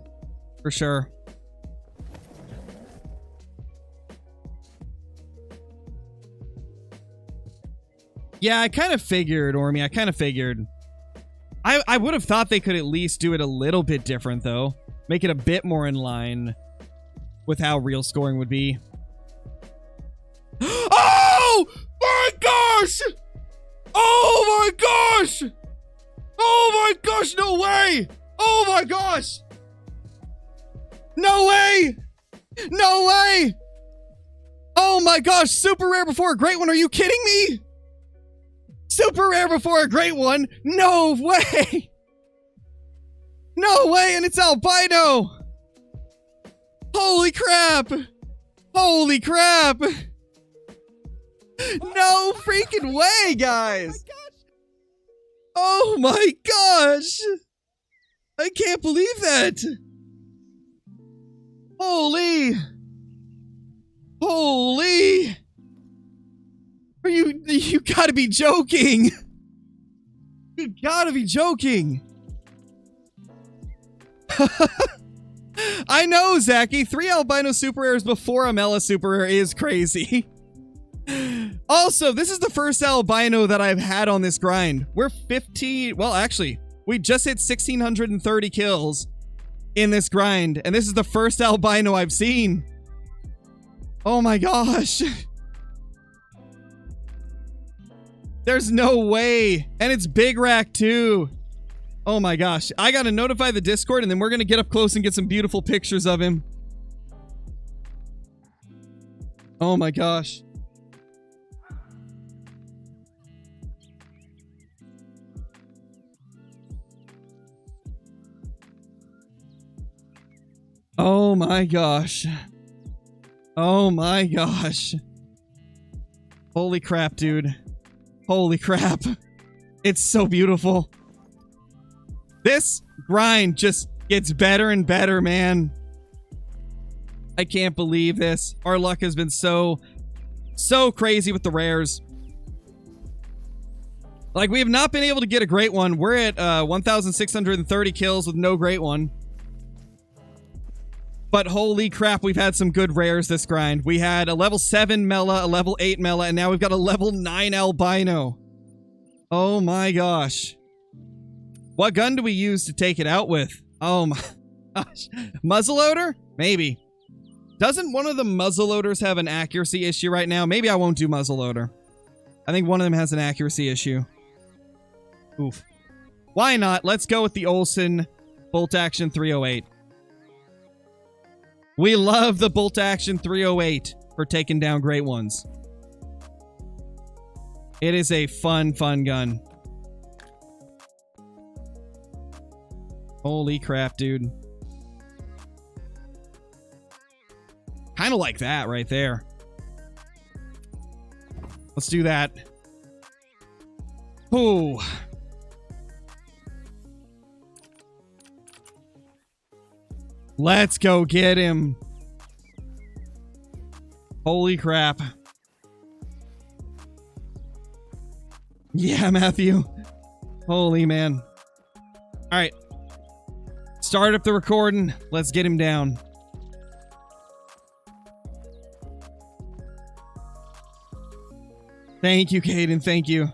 For sure. Yeah, I kind of figured, Ormy. I kind of figured. I would have thought they could at least do it a little bit different, though. Make it a bit more in line with how real scoring would be. Oh my gosh! Oh my gosh! Oh my gosh, no way! Oh my gosh! No way! No way! Oh my gosh, super rare before a great one. Are you kidding me? Super rare before a great one? No way! No way, and it's albino! Holy crap! Holy crap! No freaking way, guys! Oh my gosh! I can't believe that! Holy! Holy! Are you gotta be joking! You gotta be joking! I know, Zachy. 3 albino super rares before a Mela super rare is crazy. Also, this is the first albino that I've had on this grind. We're 15... Well, actually, we just hit 1,630 kills in this grind. And this is the first albino I've seen. Oh my gosh. There's no way. And it's big rack too. Oh my gosh. I gotta notify the Discord and then we're gonna get up close and get some beautiful pictures of him. Oh my gosh. Oh my gosh. Oh my gosh. Holy crap, dude. Holy crap. It's so beautiful. This grind just gets better and better, man. I can't believe this. Our luck has been so crazy with the rares. Like, we have not been able to get a great one. We're at 1,630 kills with no great one. But holy crap, we've had some good rares this grind. We had a level 7 Mela, a level 8 Mela, and now we've got a level 9 albino. Oh my gosh. What gun do we use to take it out with? Oh my gosh. Muzzleloader? Maybe. Doesn't one of the muzzleloaders have an accuracy issue right now? Maybe I won't do muzzleloader. I think one of them has an accuracy issue. Oof. Why not? Let's go with the Olsen Bolt Action 308. We love the Bolt Action 308 for taking down great ones. It is a fun gun. Holy crap, dude. Kind of like that right there. Let's do that. Ooh. Let's go get him. Holy crap. Yeah, Matthew. Holy man. All right. Start up the recording. Let's get him down. Thank you, Caden. Thank you.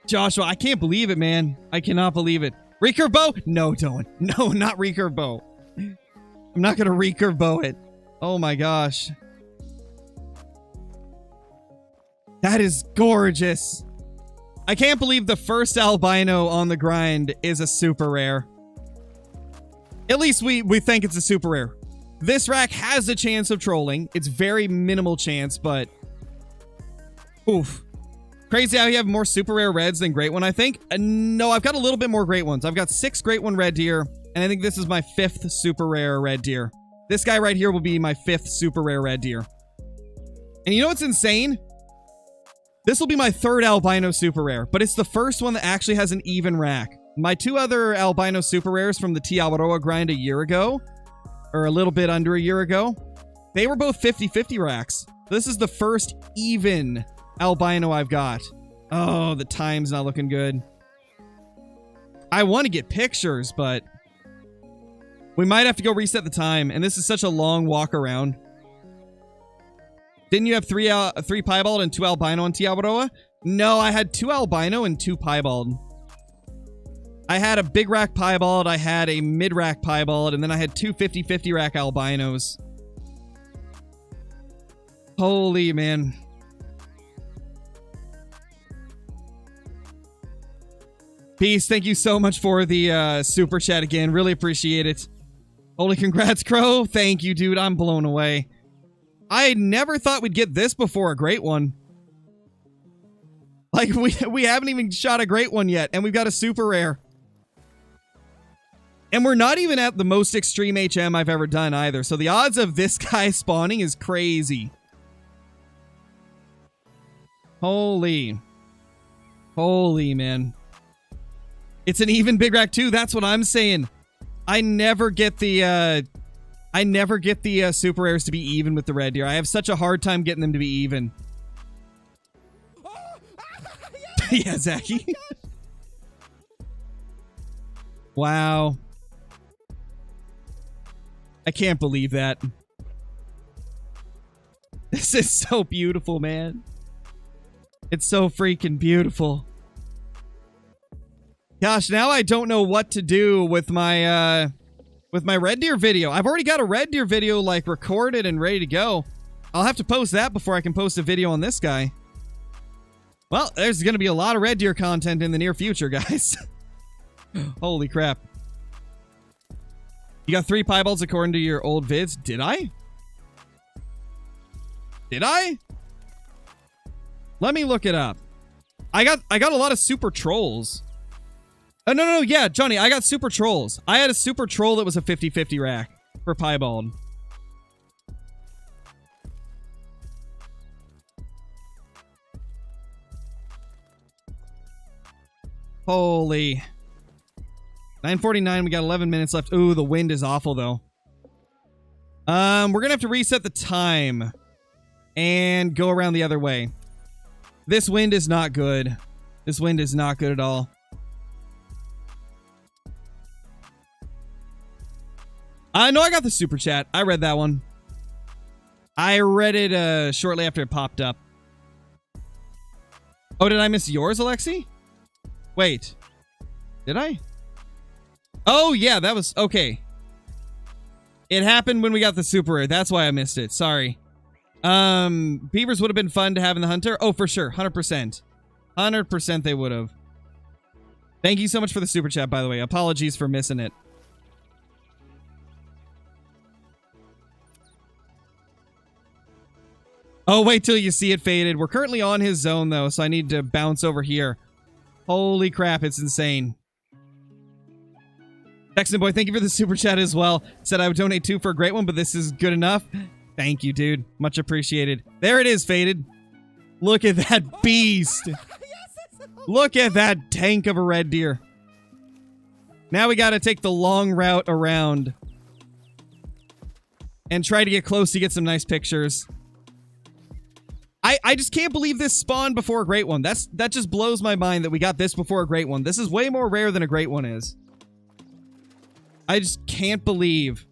Joshua, I can't believe it, man. I cannot believe it. Recurve bow? No, don't. No, not recurve bow. I'm not going to recurve bow it. Oh my gosh. That is gorgeous. I can't believe the first albino on the grind is a super rare. At least we think it's a super rare. This rack has a chance of trolling. It's very minimal chance, but... Oof. Crazy how you have more super rare reds than great one, I think. No, I've got a little bit more great ones. I've got 6 great one red deer, and I think this is my 5th super rare red deer. This guy right here will be my 5th super rare red deer. And you know what's insane? This will be my 3rd albino super rare, but it's the first one that actually has an even rack. My 2 other albino super rares from the Tiawaroa grind a year ago, or a little bit under a year ago, they were both 50-50 racks. This is the first even albino I've got. Oh, the time's not looking good. I want to get pictures, but we might have to go reset the time, and this is such a long walk around. Didn't you have 3 piebald and 2 albino on Tiawaroa? No, I had 2 albino and 2 piebald. I had a big rack piebald, I had a mid rack piebald, and then I had 2 50-50 rack albinos. Holy man. Peace, thank you so much for the super chat again. Really appreciate it. Holy congrats, Crow. Thank you, dude. I'm blown away. I never thought we'd get this before a great one. Like, we haven't even shot a great one yet, and we've got a super rare. And we're not even at the most extreme HM I've ever done either, so the odds of this guy spawning is crazy. Holy. Holy, man. It's an even big rack too, that's what I'm saying. I never get the super rares to be even with the red deer. I have such a hard time getting them to be even. Yeah, Zachy. Wow. I can't believe that. This is so beautiful, man. It's so freaking beautiful. Gosh, now I don't know what to do with my red deer video. I've already got a red deer video like recorded and ready to go. I'll have to post that before I can post a video on this guy. Well, there's going to be a lot of red deer content in the near future, guys. Holy crap. You got 3 piebalds according to your old vids. Did I? Did I? Let me look it up. I got a lot of super trolls. Oh, no, yeah, Johnny, I got super trolls. I had a super troll that was a 50-50 rack for piebald. Holy. 9:49, we got 11 minutes left. Ooh, the wind is awful, though. We're gonna have to reset the time and go around the other way. This wind is not good. This wind is not good at all. I know I got the super chat. I read that one. I read it shortly after it popped up. Oh, did I miss yours, Alexi? Wait. Did I? Oh, yeah, that was... Okay. It happened when we got the super rare. That's why I missed it. Sorry. Beavers would have been fun to have in the hunter. Oh, for sure. 100%. 100% they would have. Thank you so much for the super chat, by the way. Apologies for missing it. Oh, wait till you see it faded. We're currently on his zone, though, so I need to bounce over here. Holy crap, it's insane. Texan Boy, thank you for the super chat as well. Said I would donate 2 for a great one, but this is good enough. Thank you, dude. Much appreciated. There it is, faded. Look at that beast. Look at that tank of a red deer. Now we gotta take the long route around and try to get close to get some nice pictures. I just can't believe this spawned before a great one. That just blows my mind that we got this before a great one. This is way more rare than a great one is. I just can't believe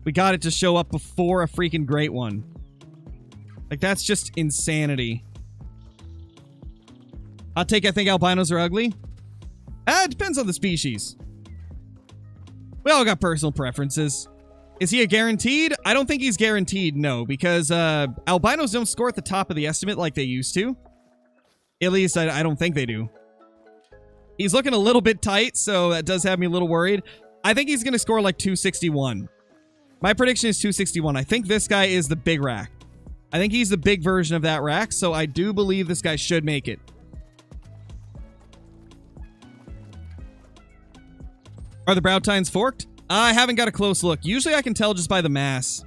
we got it to show up before a freaking great one. Like, that's just insanity. Hot take, I think albinos are ugly. It depends on the species. We all got personal preferences. Is he a guaranteed? I don't think he's guaranteed, no, because albinos don't score at the top of the estimate like they used to. At least, I don't think they do. He's looking a little bit tight, so that does have me a little worried. I think he's going to score like 261. My prediction is 261. I think this guy is the big rack. I think he's the big version of that rack, so I do believe this guy should make it. Are the brow tines forked? I haven't got a close look. Usually I can tell just by the mass.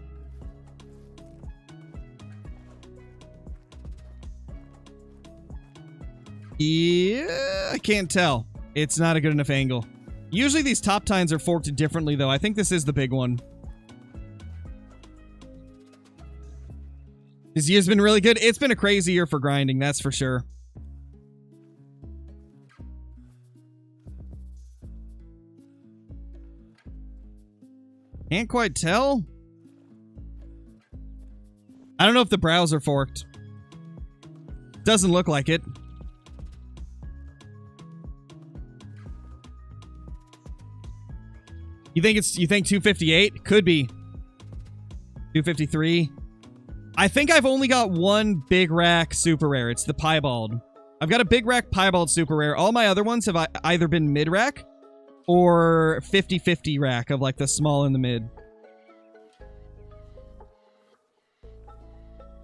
Yeah, I can't tell. It's not a good enough angle. Usually these top tines are forked differently, though. I think this is the big one. This year's been really good. It's been a crazy year for grinding, that's for sure. Can't quite tell. I don't know if the brows are forked. Doesn't look like it. You think 258? Could be. 253. I think I've only got one big rack super rare. It's the piebald. I've got a big rack piebald super rare. All my other ones have either been mid rack or 50-50 rack of like the small and the mid.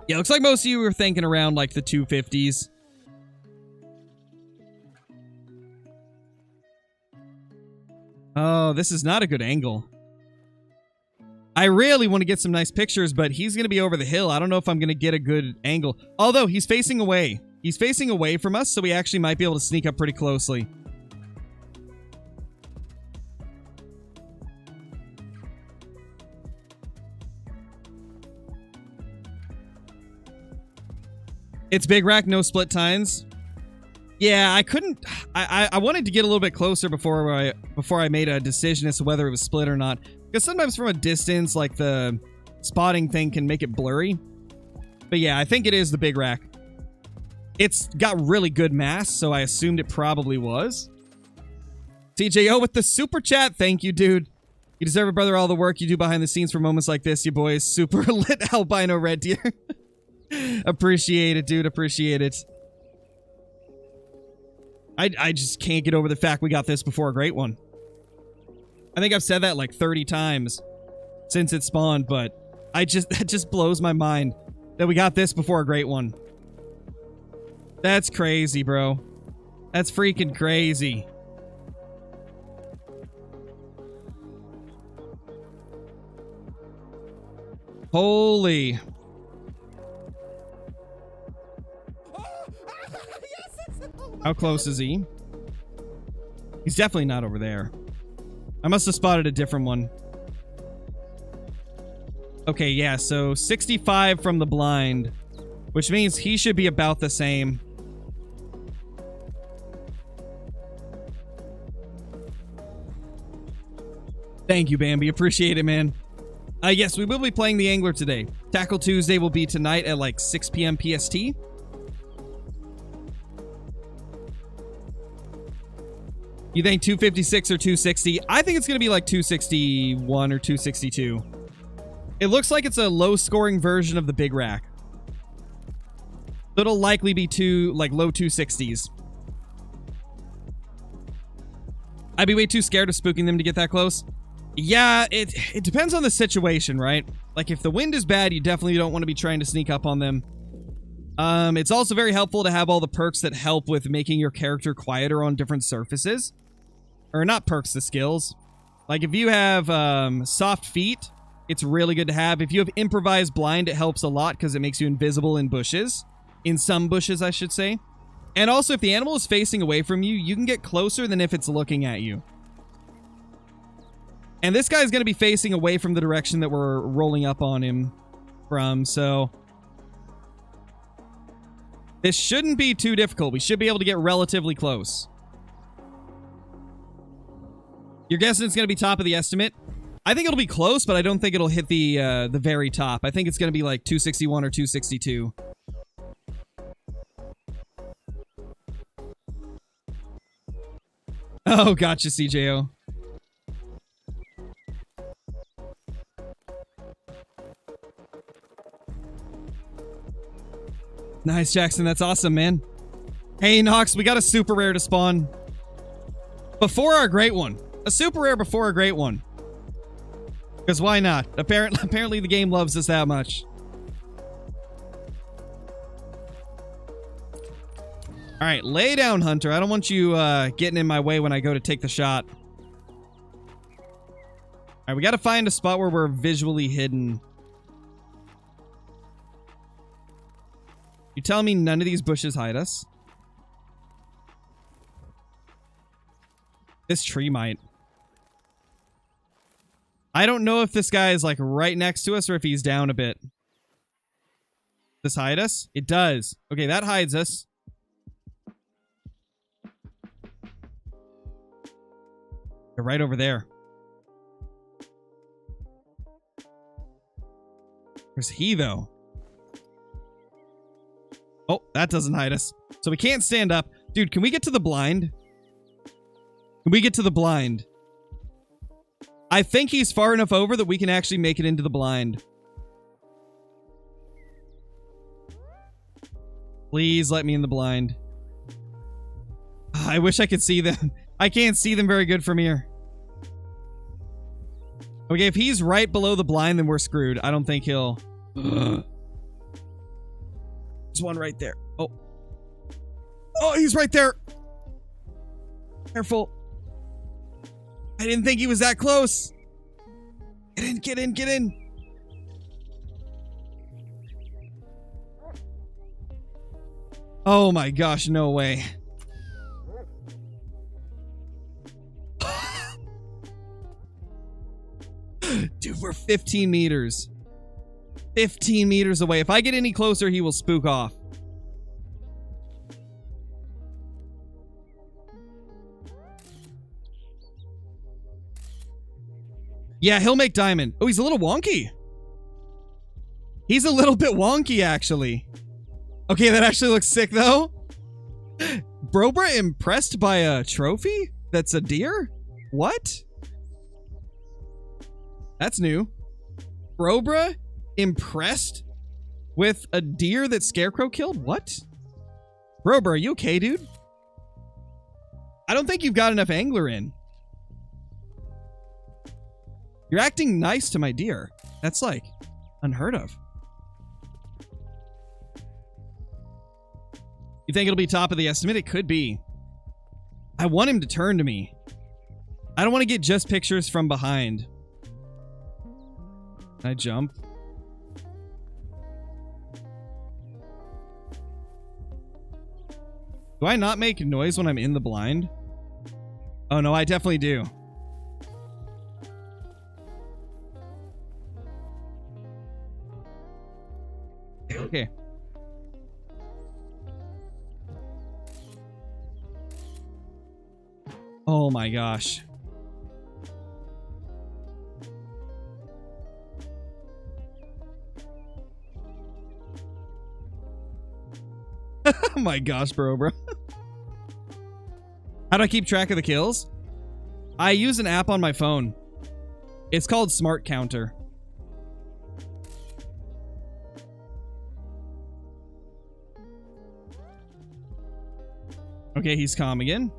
Yeah, looks like most of you were thinking around like the 250s. Oh, this is not a good angle. I really want to get some nice pictures, but he's going to be over the hill. I don't know if I'm going to get a good angle. Although, he's facing away. He's facing away from us, so we actually might be able to sneak up pretty closely. It's big rack, no split tines. Yeah, I couldn't... I wanted to get a little bit closer before I made a decision as to whether it was split or not. Because sometimes from a distance, like, the spotting thing can make it blurry. But yeah, I think it is the big rack. It's got really good mass, so I assumed it probably was. TJO with the super chat. Thank you, dude. You deserve it, brother. All the work you do behind the scenes for moments like this, you boys. Super lit albino red deer. Appreciate it, dude. Appreciate it. I just can't get over the fact we got this before a great one. I think I've said that like 30 times since it spawned, but that just blows my mind that we got this before a great one. That's crazy, bro. That's freaking crazy. Holy. How close is he? He's definitely not over there. I must have spotted a different one. Okay, yeah, so 65 from the blind, which means he should be about the same. Thank you, Bambi. Appreciate it, man. Yes, we will be playing the Angler today. Tackle Tuesday will be tonight at like 6 p.m. PST. You think 256 or 260? I think it's going to be like 261 or 262. It looks like it's a low-scoring version of the Big Rack. It'll likely be low 260s. I'd be way too scared of spooking them to get that close. Yeah, it depends on the situation, right? Like, if the wind is bad, you definitely don't want to be trying to sneak up on them. It's also very helpful to have all the perks that help with making your character quieter on different surfaces. Or not perks, the skills. Like, if you have soft feet, it's really good to have. If you have improvised blind, it helps a lot because it makes you invisible in bushes. In some bushes, I should say. And also, if the animal is facing away from you, you can get closer than if it's looking at you. And this guy's going to be facing away from the direction that we're rolling up on him from, so this shouldn't be too difficult. We should be able to get relatively close. You're guessing it's going to be top of the estimate? I think it'll be close, but I don't think it'll hit the very top. I think it's going to be like 261 or 262. Oh, gotcha, CJO. Nice, Jackson. That's awesome, man. Hey, Nox, we got a super rare to spawn before our great one. A super rare before a great one. Because why not? Apparently the game loves us that much. Alright, lay down, Hunter. I don't want you getting in my way when I go to take the shot. Alright, we gotta find a spot where we're visually hidden. You telling me none of these bushes hide us? This tree might. I don't know if this guy is like right next to us or if he's down a bit. Does this hide us? It does. Okay, that hides us. They're right over there. Where's he, though? Oh, that doesn't hide us. So we can't stand up. Dude, can we get to the blind? Can we get to the blind? I think he's far enough over that we can actually make it into the blind. Please let me in the blind. I wish I could see them. I can't see them very good from here. Okay, if he's right below the blind, then we're screwed. I don't think he'll... There's one right there. Oh. Oh, he's right there. Careful. I didn't think he was that close. Get in, get in, get in. Oh my gosh, no way. Dude, we're 15 meters. 15 meters away. If I get any closer, he will spook off. Yeah, he'll make diamond. Oh, he's a little wonky. He's a little bit wonky, actually. Okay, that actually looks sick, though. Brobra impressed by a trophy? That's a deer? What? That's new. Brobra impressed with a deer that Scarecrow killed? What? Brobra, are you okay, dude? I don't think you've got enough angler in. You're acting nice to my deer. That's like unheard of. You think it'll be top of the estimate? It could be. I want him to turn to me. I don't want to get just pictures from behind. Can I jump? Do I not make noise when I'm in the blind? Oh no, I definitely do. Okay. Oh my gosh. Oh my gosh, bro. How do I keep track of the kills? I use an app on my phone. It's called Smart Counter. Okay, he's calm again.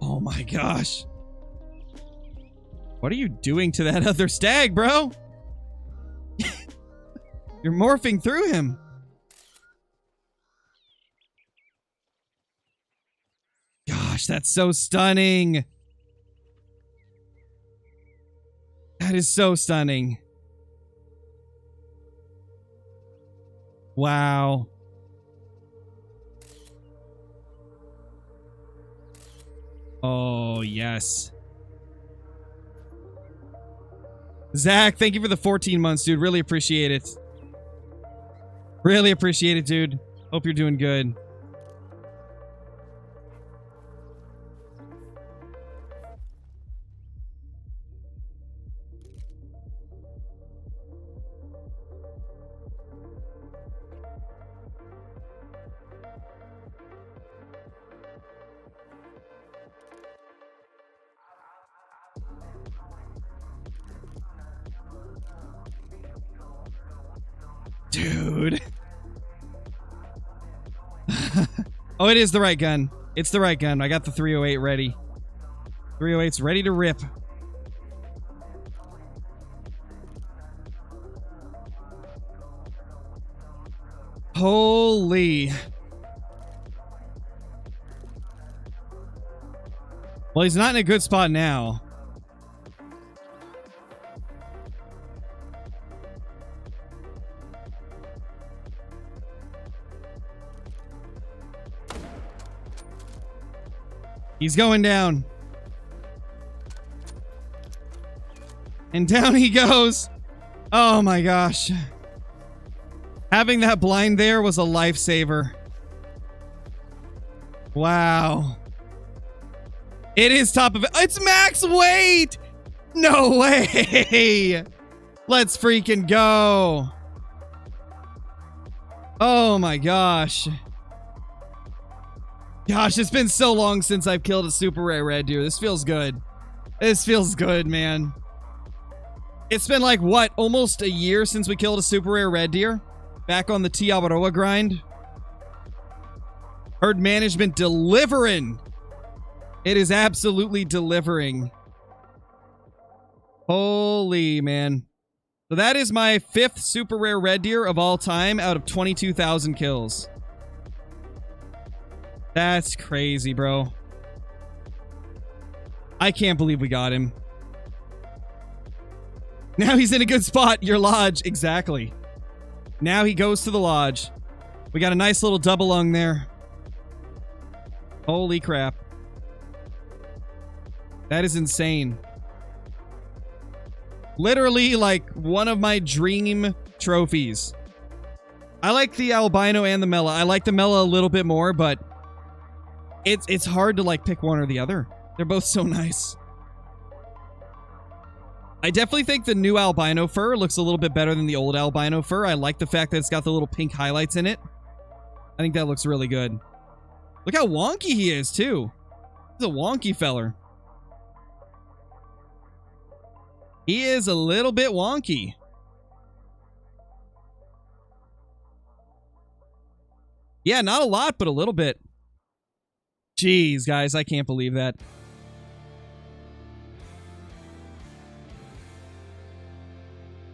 Oh my gosh. What are you doing to that other stag, bro? You're morphing through him. Gosh, that's so stunning. That is so stunning. Wow. Oh, yes. Zach, thank you for the 14 months, dude. Really appreciate it. Really appreciate it, dude. Hope you're doing good. Dude. Oh, it is the right gun. It's the right gun. I got the 308 ready. 308's ready to rip. Holy. Well, he's not in a good spot now. He's going down. And down he goes. Oh my gosh. Having that blind there was a lifesaver. Wow. It is top of it. It's max weight. No way. Let's freaking go. Oh my gosh. Gosh, it's been so long since I've killed a super rare red deer. This feels good. This feels good, man. It's been like, what, almost a year since we killed a super rare red deer? Back on the Tiawaroa grind. Herd management delivering. It is absolutely delivering. Holy man. So that is my 5th super rare red deer of all time out of 22,000 kills. That's crazy, bro. I can't believe we got him. Now he's in a good spot. Your lodge. Exactly. Now he goes to the lodge. We got a nice little double lung there. Holy crap. That is insane. Literally, like, one of my dream trophies. I like the albino and the Mela. I like the Mela a little bit more, but It's hard to like pick one or the other. They're both so nice. I definitely think the new albino fur looks a little bit better than the old albino fur. I like the fact that it's got the little pink highlights in it. I think that looks really good. Look how wonky he is, too. He's a wonky feller. He is a little bit wonky. Yeah, not a lot, but a little bit. Jeez, guys, I can't believe that.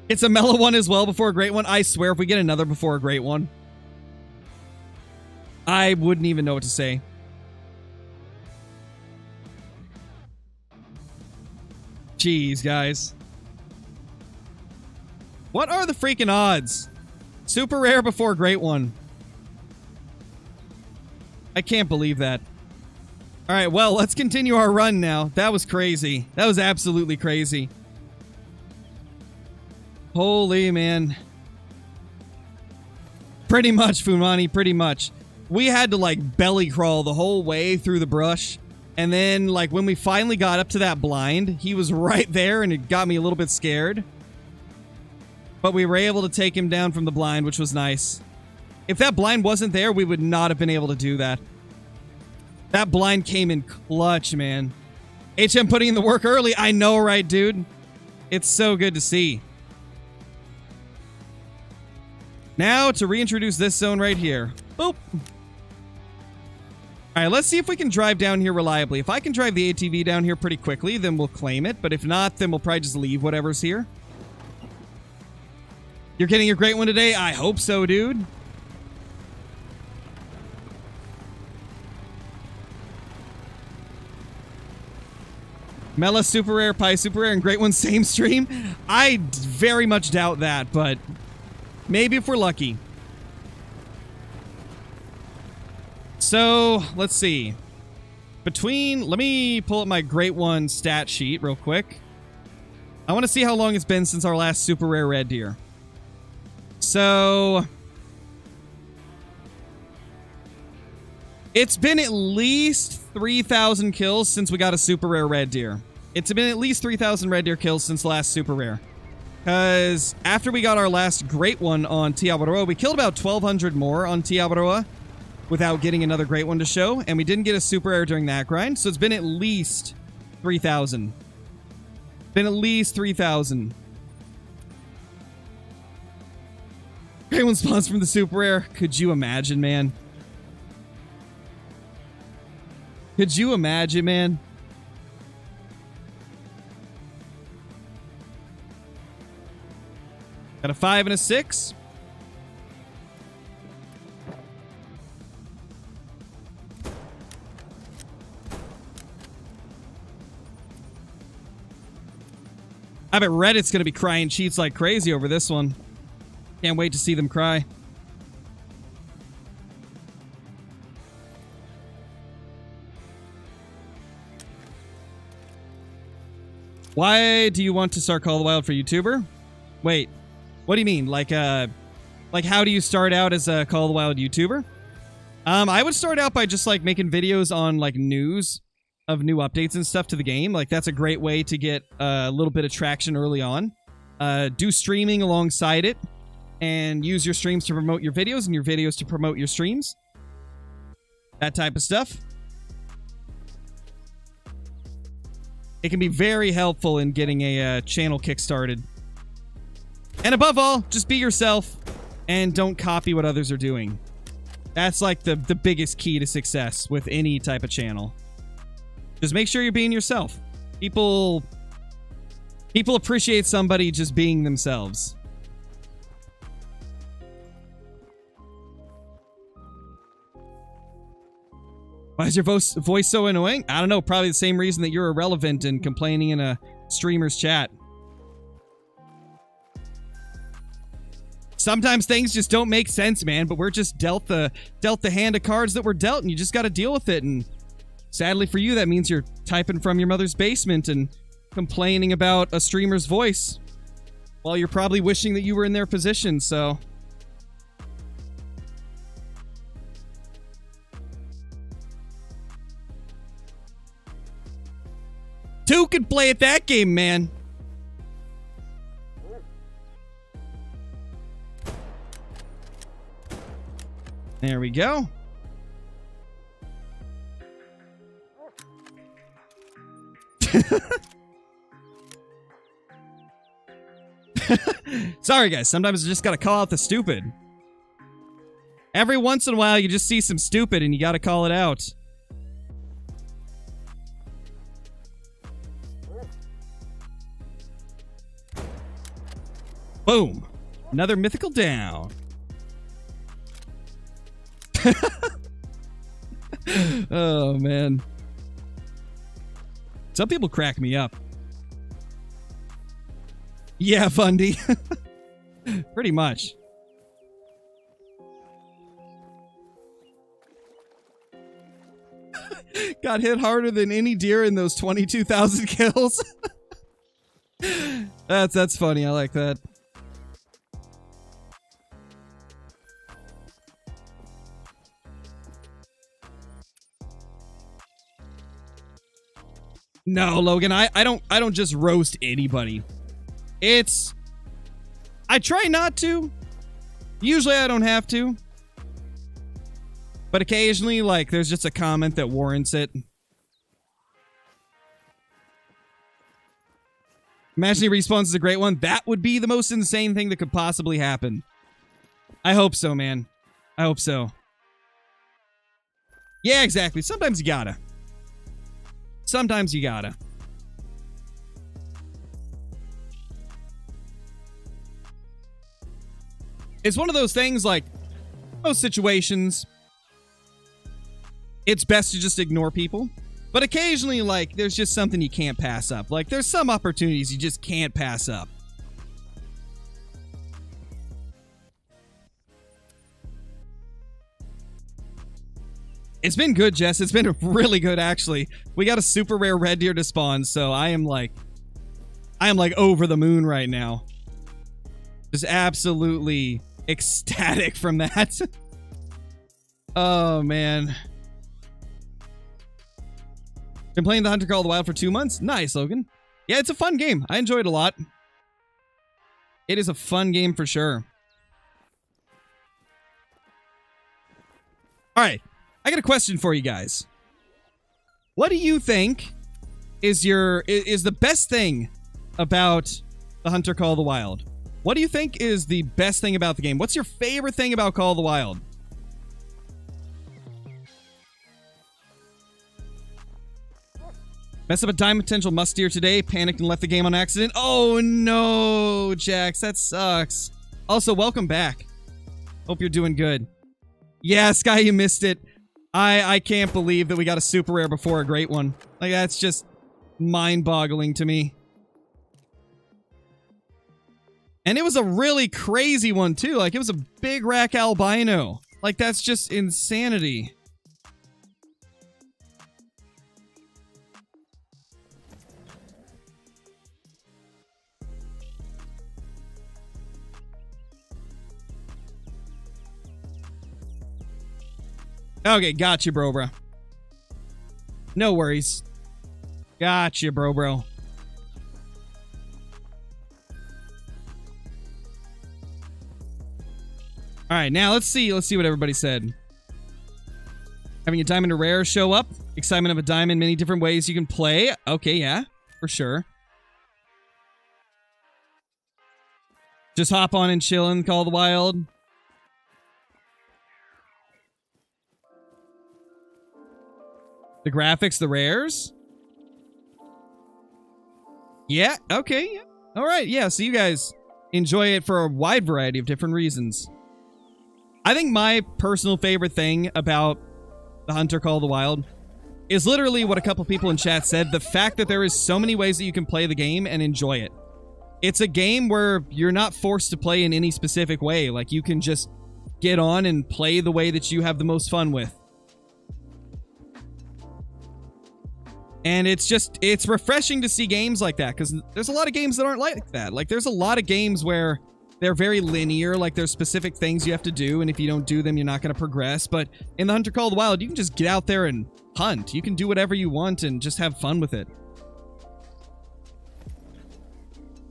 It's a mellow one as well before a great one. I swear, if we get another before a great one, I wouldn't even know what to say. Jeez, guys. What are the freaking odds? Super rare before great one. I can't believe that. All right, well, let's continue our run now. That was crazy. That was absolutely crazy. Holy man. Pretty much, Fumani, pretty much. We had to, like, belly crawl the whole way through the brush. And then, like, when we finally got up to that blind, he was right there, and it got me a little bit scared. But we were able to take him down from the blind, which was nice. If that blind wasn't there, we would not have been able to do that. That blind came in clutch, man. HM putting in the work early. I know, right, dude? It's so good to see. Now, to reintroduce this zone right here. Boop. All right, let's see if we can drive down here reliably. If I can drive the ATV down here pretty quickly, then we'll claim it. But if not, then we'll probably just leave whatever's here. You're getting a great one today? I hope so, dude. Mela super rare, Pi super rare, and great one same stream? I very much doubt that, but maybe if we're lucky. So, let's see. Let me pull up my great one stat sheet real quick. I want to see how long it's been since our last super rare red deer. So, it's been at least 3,000 kills since we got a super rare red deer. It's been at least 3,000 red deer kills since the last super rare. Because after we got our last great one on Tiawaroa, we killed about 1,200 more on Tiawaroa without getting another great one to show. And we didn't get a super rare during that grind. So it's been at least 3,000. Been at least 3,000. Great one spawns from the super rare. Could you imagine, man? Could you imagine, man? Got a 5 and a 6. I bet Reddit's going to be crying cheats like crazy over this one. Can't wait to see them cry. Why do you want to start Call of the Wild for YouTuber? Wait, what do you mean? Like how do you start out as a Call of the Wild YouTuber? I would start out by just like making videos on like news of new updates and stuff to the game. Like that's a great way to get a little bit of traction early on. Do streaming alongside it and use your streams to promote your videos and your videos to promote your streams. That type of stuff. It can be very helpful in getting a channel kickstarted. And above all, just be yourself and don't copy what others are doing. That's like the biggest key to success with any type of channel. Just make sure you're being yourself. People appreciate somebody just being themselves. Why is your voice so annoying? I don't know. Probably the same reason that you're irrelevant and complaining in a streamer's chat. Sometimes things just don't make sense, man, but we're just dealt the hand of cards that we're dealt, and you just got to deal with it. And sadly for you, that means you're typing from your mother's basement and complaining about a streamer's voice while you're probably wishing that you were in their position, so... Two could play at that game, man. There we go. Sorry, guys. Sometimes you just gotta call out the stupid. Every once in a while, you just see some stupid and you gotta call it out. Boom. Another mythical down. Oh, man. Some people crack me up. Yeah, Fundy. Pretty much. Got hit harder than any deer in those 22,000 kills. That's funny. I like that. No, Logan, I don't just roast anybody. I try not to. Usually I don't have to. But occasionally, like, there's just a comment that warrants it. Imagine he respawns is a great one. That would be the most insane thing that could possibly happen. I hope so, man. I hope so. Yeah, exactly. Sometimes you gotta. Sometimes you gotta. It's one of those things, like, most situations, it's best to just ignore people. But occasionally, like, there's just something you can't pass up. Like, there's some opportunities you just can't pass up. It's been good, Jess. It's been really good, actually. We got a super rare red deer to spawn, so I am like over the moon right now. Just absolutely ecstatic from that. Oh, man. Been playing The Hunter Call of the Wild for 2 months. Nice, Logan. Yeah, it's a fun game. I enjoy it a lot. It is a fun game for sure. All right. I got a question for you guys. What do you think is the best thing about The Hunter Call of the Wild? What do you think is the best thing about the game? What's your favorite thing about Call of the Wild? Messed up a diamond potential must steer today. Panicked and left the game on accident. Oh no, Jax, that sucks. Also, welcome back. Hope you're doing good. Yeah, Sky, you missed it. I can't believe that we got a super rare before a great one. Like, that's just mind-boggling to me. And it was a really crazy one, too. Like, it was a big rack albino. Like, that's just insanity. Okay, gotcha, bro. No worries. Gotcha, bro. All right, now let's see what everybody said. Having a diamond or rare show up. Excitement of a diamond, many different ways you can play. Okay, yeah, for sure. Just hop on and chill and Call of the Wild. The graphics, the rares? Yeah, okay. Yeah. All right, yeah, so you guys enjoy it for a wide variety of different reasons. I think my personal favorite thing about The Hunter Call of the Wild is literally what a couple people in chat said, the fact that there is so many ways that you can play the game and enjoy it. It's a game where you're not forced to play in any specific way. Like, you can just get on and play the way that you have the most fun with. And it's refreshing to see games like that, because there's a lot of games that aren't like that. Like, there's a lot of games where they're very linear, like there's specific things you have to do, and if you don't do them, you're not going to progress. But in The Hunter Call of the Wild, you can just get out there and hunt. You can do whatever you want and just have fun with it.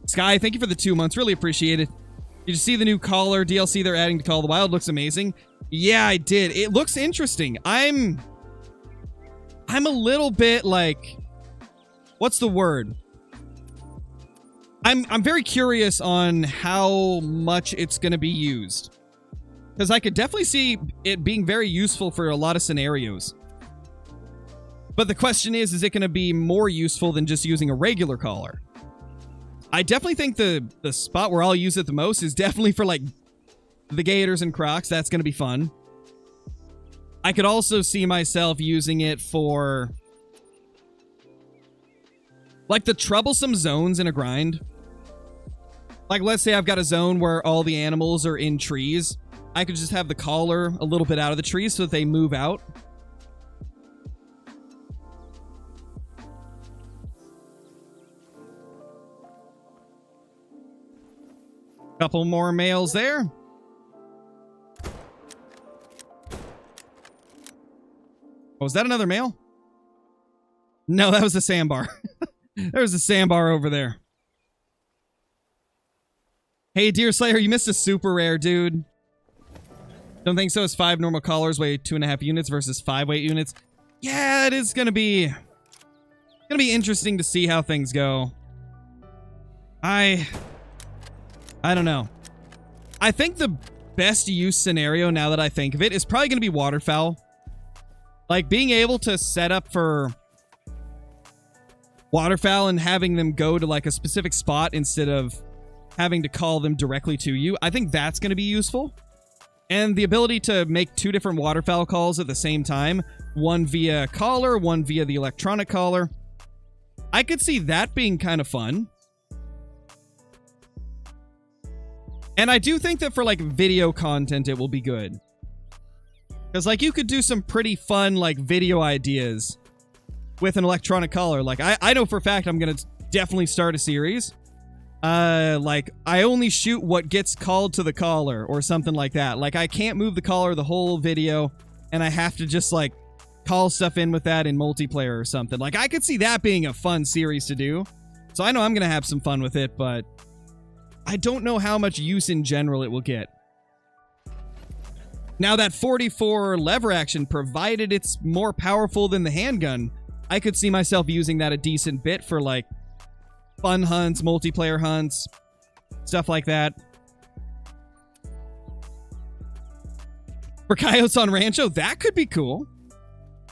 Sky, thank you for the 2 months. Really appreciate it. Did you see the new Caller DLC they're adding to Call of the Wild? Looks amazing. Yeah, I did. It looks interesting. I'm a little bit like, what's the word? I'm very curious on how much it's going to be used. Because I could definitely see it being very useful for a lot of scenarios. But the question is it going to be more useful than just using a regular Caller? I definitely think the spot where I'll use it the most is definitely for, like, the Gators and Crocs. That's going to be fun. I could also see myself using it for, like, the troublesome zones in a grind. Like, let's say I've got a zone where all the animals are in trees. I could just have the Caller a little bit out of the trees so that they move out. Couple more males there. Oh, was that another male? No, that was a sandbar. There's a sandbar over there. Hey, Deer Slayer, you missed a super rare, dude. Don't think so. It's 5 normal Callers weigh 2.5 units versus 5 weight units. Yeah, it is gonna be interesting to see how things go. I don't know. I think the best use scenario, now that I think of it, is probably going to be waterfowl. Like, being able to set up for waterfowl and having them go to, like, a specific spot instead of having to call them directly to you. I think that's going to be useful. And the ability to make 2 different waterfowl calls at the same time. One via Caller, one via the electronic Caller. I could see that being kind of fun. And I do think that for, like, video content, it will be good. Because, like, you could do some pretty fun, like, video ideas with an electronic Caller. Like, I know for a fact I'm going to definitely start a series. Like, I only shoot what gets called to the Caller or something like that. Like, I can't move the Caller the whole video, and I have to just, like, call stuff in with that in multiplayer or something. Like, I could see that being a fun series to do. So I know I'm going to have some fun with it, but I don't know how much use in general it will get. Now, that 44 lever action, provided it's more powerful than the handgun, I could see myself using that a decent bit for, like, fun hunts, multiplayer hunts, stuff like that. For Coyotes on Rancho, that could be cool.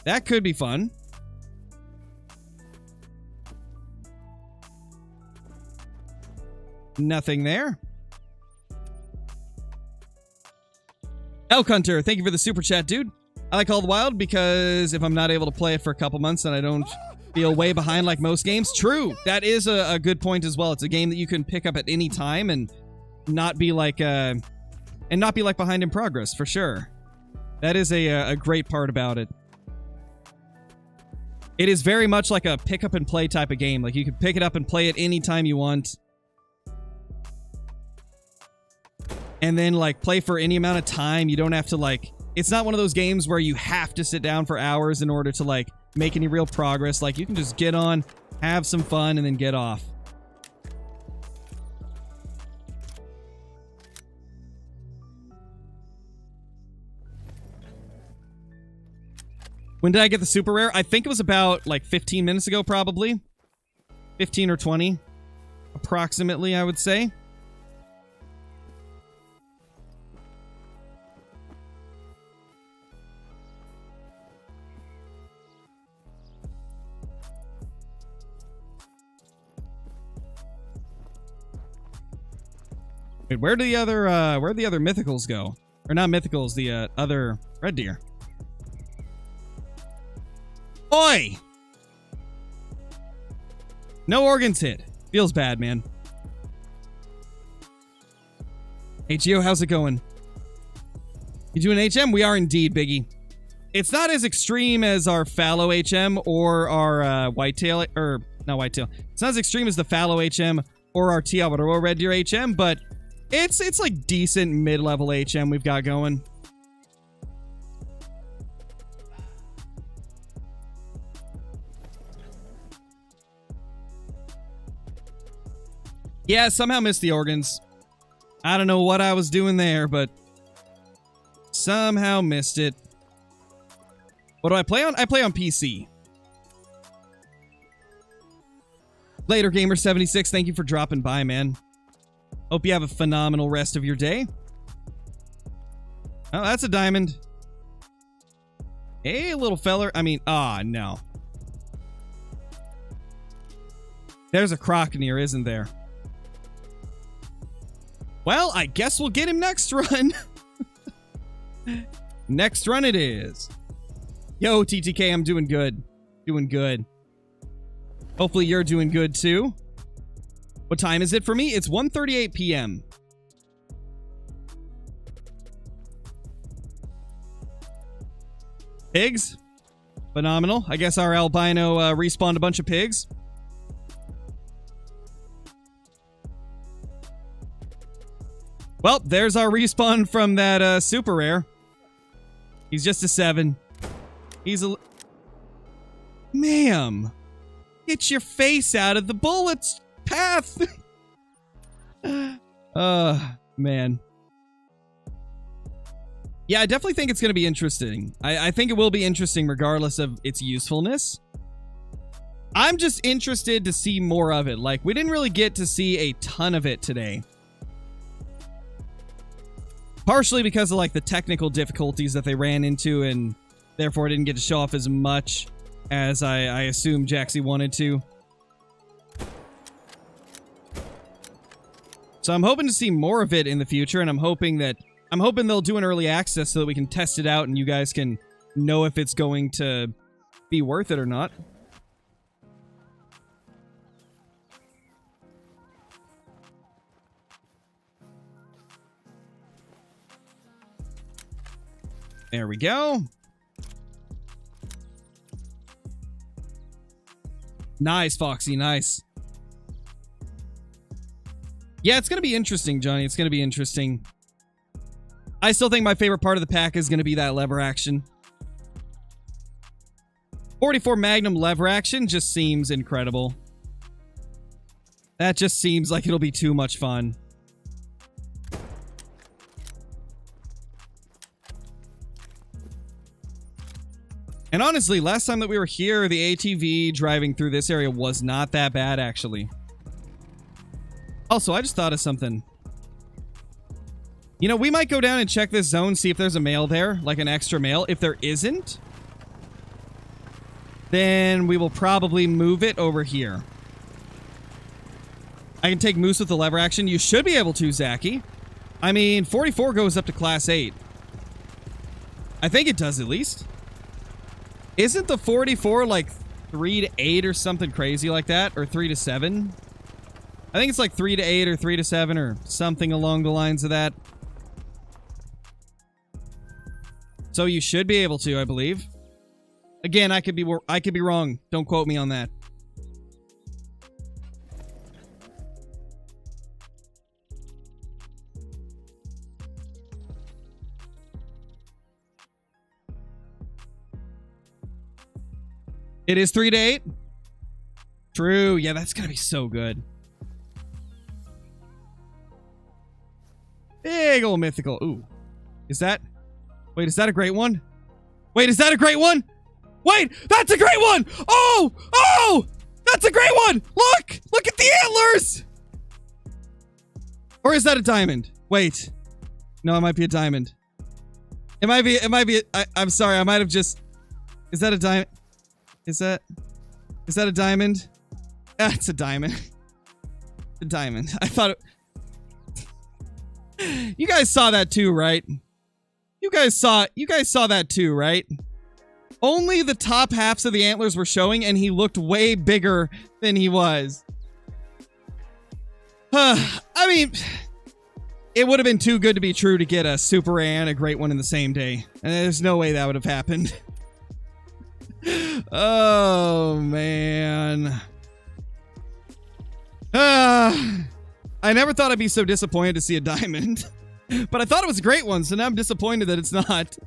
That could be fun. Nothing there. Elk Hunter, thank you for the super chat, dude. I like Call of the Wild because if I'm not able to play it for a couple months, then I don't feel way behind like most games. True. That is a good point as well. It's a game that you can pick up at any time and not be like behind in progress, for sure. That is a great part about it. It is very much like a pick up and play type of game. Like, you can pick it up and play it anytime you want. And then, like, play for any amount of time. You don't have to, like... It's not one of those games where you have to sit down for hours in order to, like, make any real progress. Like, you can just get on, have some fun, and then get off. When did I get the super rare? I think it was about, like, 15 minutes ago, probably. 15 or 20. Approximately, I would say. Wait, where'd the other mythicals go? Or not mythicals, the other red deer. Oi! No organs hit. Feels bad, man. Hey, Gio, how's it going? You doing HM? We are indeed, Biggie. It's not as extreme as our fallow HM or our whitetail, or not whitetail. It's not as extreme as the fallow HM or our Tiawaroa red deer HM, but it's like decent mid-level HM we've got going. Yeah, somehow missed the organs. I don't know what I was doing there, but somehow missed it. What do I play on? I play on PC. Later, Gamer76, thank you for dropping by, man. Hope you have a phenomenal rest of your day. Oh, that's a diamond. Hey, little feller. I mean, no. There's a croc near, isn't there? Well, I guess we'll get him next run. Next run it is. Yo, TTK, I'm doing good. Doing good. Hopefully you're doing good too. What time is it for me? It's 1:38 p.m. Pigs? Phenomenal. I guess our albino respawned a bunch of pigs. Well, there's our respawn from that super rare. He's just a 7. He's a... Ma'am! Get your face out of the bullet's path! Man. Yeah, I definitely think it's going to be interesting. I think it will be interesting regardless of its usefulness. I'm just interested to see more of it. Like, we didn't really get to see a ton of it today. Partially because of, like, the technical difficulties that they ran into, and therefore didn't get to show off as much as I assume Jaxie wanted to. So I'm hoping to see more of it in the future, and I'm hoping they'll do an early access so that we can test it out and you guys can know if it's going to be worth it or not. There we go. Nice, Foxy, nice. Yeah, it's going to be interesting, Johnny. It's going to be interesting. I still think my favorite part of the pack is going to be that lever action. 44 Magnum lever action just seems incredible. That just seems like it'll be too much fun. And honestly, last time that we were here, the ATV driving through this area was not that bad, actually. Also, I just thought of something. You know, we might go down and check this zone, see if there's a male there, like an extra male. If there isn't, then we will probably move it over here. I can take Moose with the lever action. You should be able to, Zachy. I mean, 44 goes up to Class 8. I think it does, at least. Isn't the 44 like 3 to 8 or something crazy like that? Or 3 to 7? I think it's like 3 to 8 or 3 to 7 or something along the lines of that. So you should be able to, I believe. Again, I could be wrong. Don't quote me on that. It is 3 to 8? True. Yeah, that's gonna be so good. Big ol' mythical. Ooh. Is that... Wait, is that a great one? Wait, is that a great one? Wait, that's a great one! Oh! Oh! That's a great one! Look! Look at the antlers! Or is that a diamond? Wait. No, it might be a diamond. It might be... I'm sorry, I might have just... Is that a diamond? Is that a diamond? That's a diamond. A diamond. I thought it... You guys saw that too, right? You guys saw that too, right? Only the top halves of the antlers were showing, and he looked way bigger than he was. I mean, it would have been too good to be true to get a super and a great one in the same day. And there's no way that would have happened. Oh, man. I never thought I'd be so disappointed to see a diamond. But I thought it was a great one, so now I'm disappointed that it's not.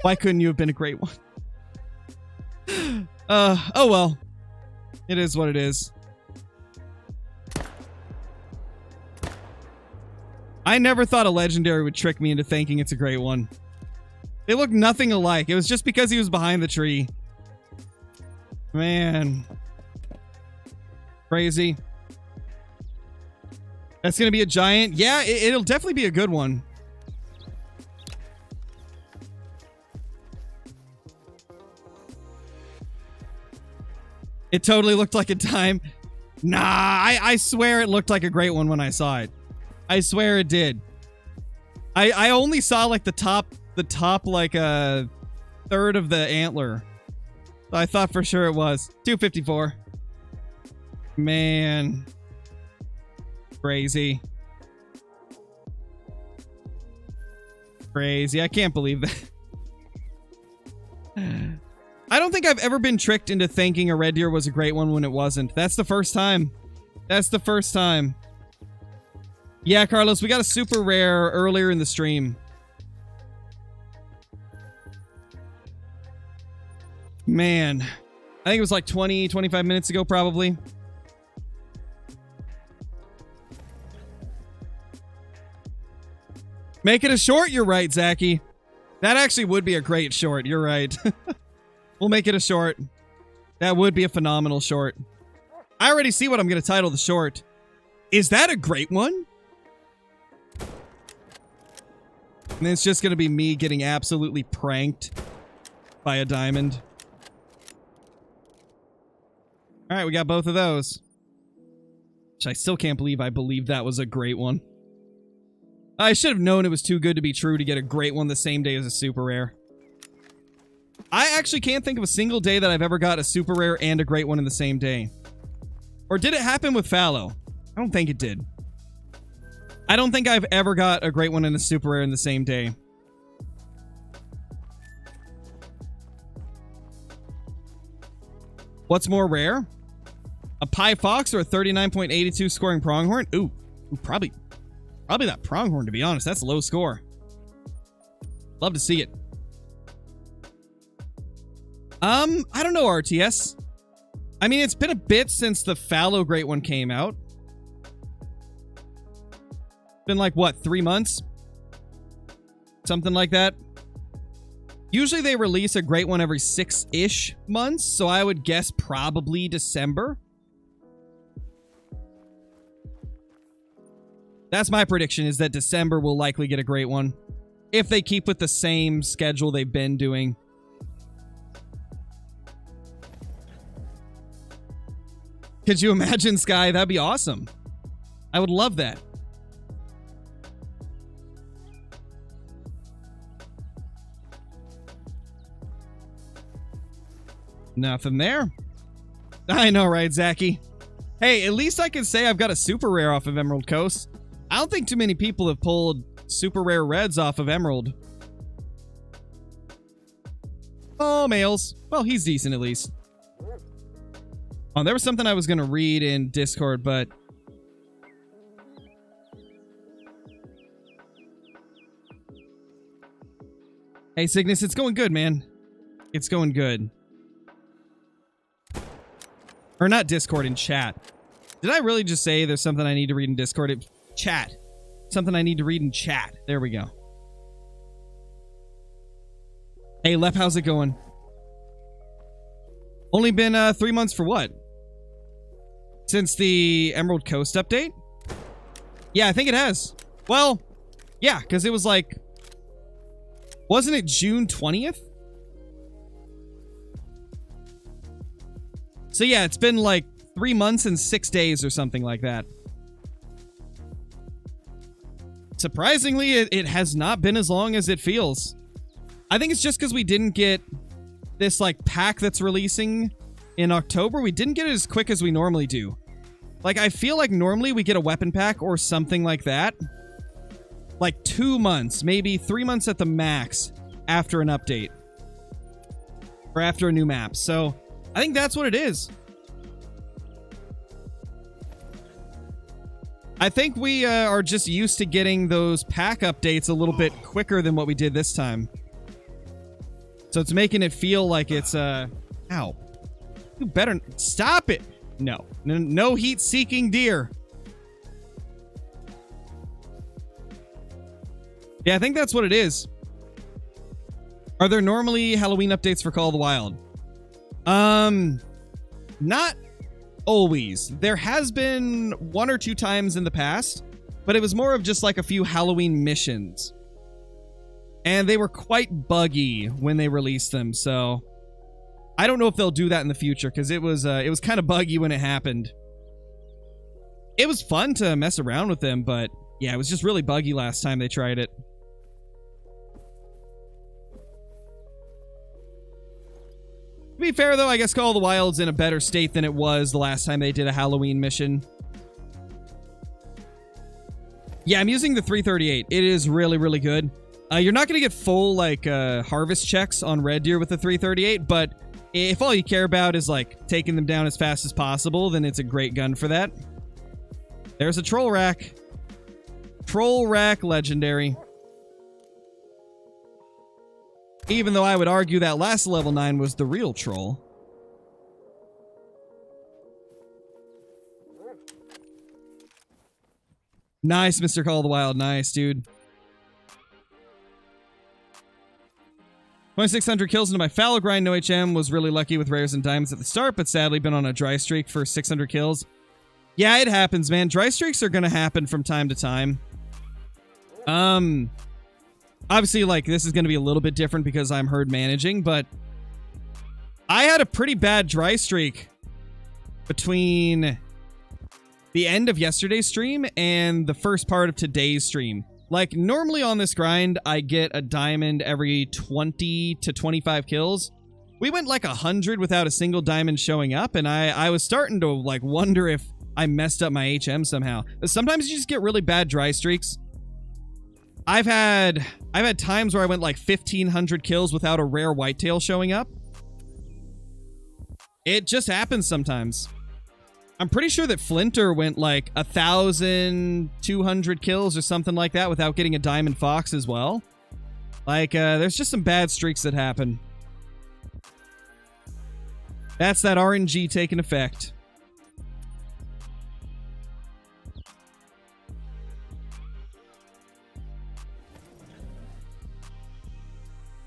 Why couldn't you have been a great one? Oh well. It is what it is. I never thought a legendary would trick me into thinking it's a great one. They look nothing alike. It was just because he was behind the tree. Man. Crazy. That's going to be a giant. Yeah, it'll definitely be a good one. It totally looked like a dime. Nah, I swear it looked like a great one when I saw it. I swear it did. I only saw like the top like a third of the antler. So I thought for sure it was. 254. Man. Crazy. Crazy. I can't believe that. I don't think I've ever been tricked into thinking a red deer was a great one when it wasn't. That's the first time. That's the first time. Yeah, Carlos, we got a super rare earlier in the stream. Man. I think it was like 20, 25 minutes ago, probably. Make it a short, you're right, Zachy. That actually would be a great short, you're right. We'll make it a short. That would be a phenomenal short. I already see what I'm going to title the short. Is that a great one? And it's just going to be me getting absolutely pranked by a diamond. Alright, we got both of those. Which I still can't believe I believed that was a great one. I should have known it was too good to be true to get a great one the same day as a super rare. I actually can't think of a single day that I've ever got a super rare and a great one in the same day. Or did it happen with Fallow? I don't think it did. I don't think I've ever got a great one and a super rare in the same day. What's more rare? A Pie Fox or a 39.82 scoring Pronghorn? Ooh, probably that Pronghorn, to be honest. That's a low score. Love to see it. I don't know, RTS. I mean, it's been a bit since the Fallow Great One came out. Been like, what, 3 months? Something like that. Usually they release a Great One every 6-ish months, so I would guess probably December. That's my prediction, is that December will likely get a Great One. If they keep with the same schedule they've been doing. Could you imagine, Sky? That'd be awesome. I would love that. Nothing there. I know, right, Zachy? Hey, at least I can say I've got a super rare off of Emerald Coast. I don't think too many people have pulled super rare reds off of Emerald. Oh, males. Well, he's decent at least. Oh, there was something I was going to read in Discord, but... Hey, Cygnus, it's going good, man. It's going good. Or not Discord, in chat. Did I really just say there's something I need to read in Discord? Chat. Something I need to read in chat. There we go. Hey, Lep, how's it going? Only been 3 months for what? Since the Emerald Coast update? Yeah, I think it has. Well, yeah, because it was like... Wasn't it June 20th? So yeah, it's been like 3 months and 6 days or something like that. Surprisingly, it has not been as long as it feels. I think it's just because we didn't get this like pack that's releasing in October. We didn't get it as quick as we normally do. Like, I feel like normally we get a weapon pack or something like that. Like 2 months, maybe 3 months at the max after an update. Or after a new map. So, I think that's what it is. I think we are just used to getting those pack updates a little bit quicker than what we did this time. So it's making it feel like it's Ow. You better stop it. No. No heat-seeking deer. Yeah, I think that's what it is. Are there normally Halloween updates for Call of the Wild? Not always. There has been 1 or 2 times in the past, but it was more of just like a few Halloween missions. And they were quite buggy when they released them, so I don't know if they'll do that in the future, because it was kind of buggy when it happened. It was fun to mess around with them, but yeah, it was just really buggy last time they tried it. To be fair, though, I guess Call of the Wild's in a better state than it was the last time they did a Halloween mission. Yeah, I'm using the 338. It is really, really good. You're not going to get full, like, harvest checks on red deer with the 338, but if all you care about is, like, taking them down as fast as possible, then it's a great gun for that. There's a troll rack. Troll rack legendary. Even though I would argue that last level 9 was the real troll. Nice, Mr. Call of the Wild. Nice, dude. 2,600 kills into my fallow grind. No HM. Was really lucky with rares and diamonds at the start, but sadly been on a dry streak for 600 kills. Yeah, it happens, man. Dry streaks are going to happen from time to time. Obviously, like, this is going to be a little bit different because I'm herd managing, but I had a pretty bad dry streak between the end of yesterday's stream and the first part of today's stream. Like, normally on this grind, I get a diamond every 20 to 25 kills. We went like 100 without a single diamond showing up, and I was starting to, like, wonder if I messed up my HM somehow. But sometimes you just get really bad dry streaks. I've had times where I went like 1,500 kills without a rare whitetail showing up. It just happens sometimes. I'm pretty sure that Flinter went like 1,200 kills or something like that without getting a diamond fox as well. Like, there's just some bad streaks that happen. That's that RNG taking effect.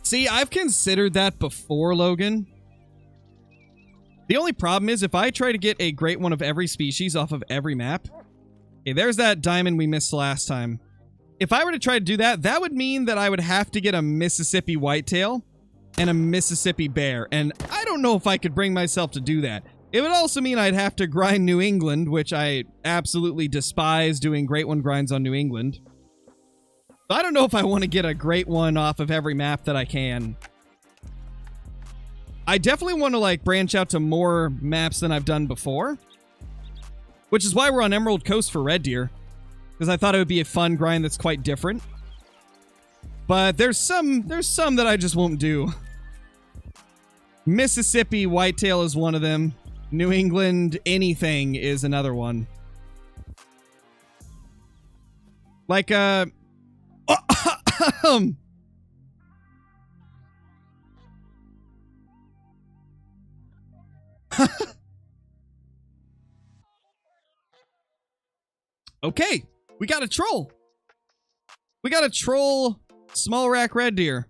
See, I've considered that before, Logan. The only problem is if I try to get a great one of every species off of every map... Okay, there's that diamond we missed last time. If I were to try to do that, that would mean that I would have to get a Mississippi whitetail and a Mississippi bear, and I don't know if I could bring myself to do that. It would also mean I'd have to grind New England, which I absolutely despise doing great one grinds on New England. I don't know if I want to get a great one off of every map that I can. I definitely want to, like, branch out to more maps than I've done before. Which is why we're on Emerald Coast for red deer. Because I thought it would be a fun grind that's quite different. But there's some that I just won't do. Mississippi whitetail is one of them. New England anything is another one. Like, okay, we got a troll. We got a troll small rack red deer.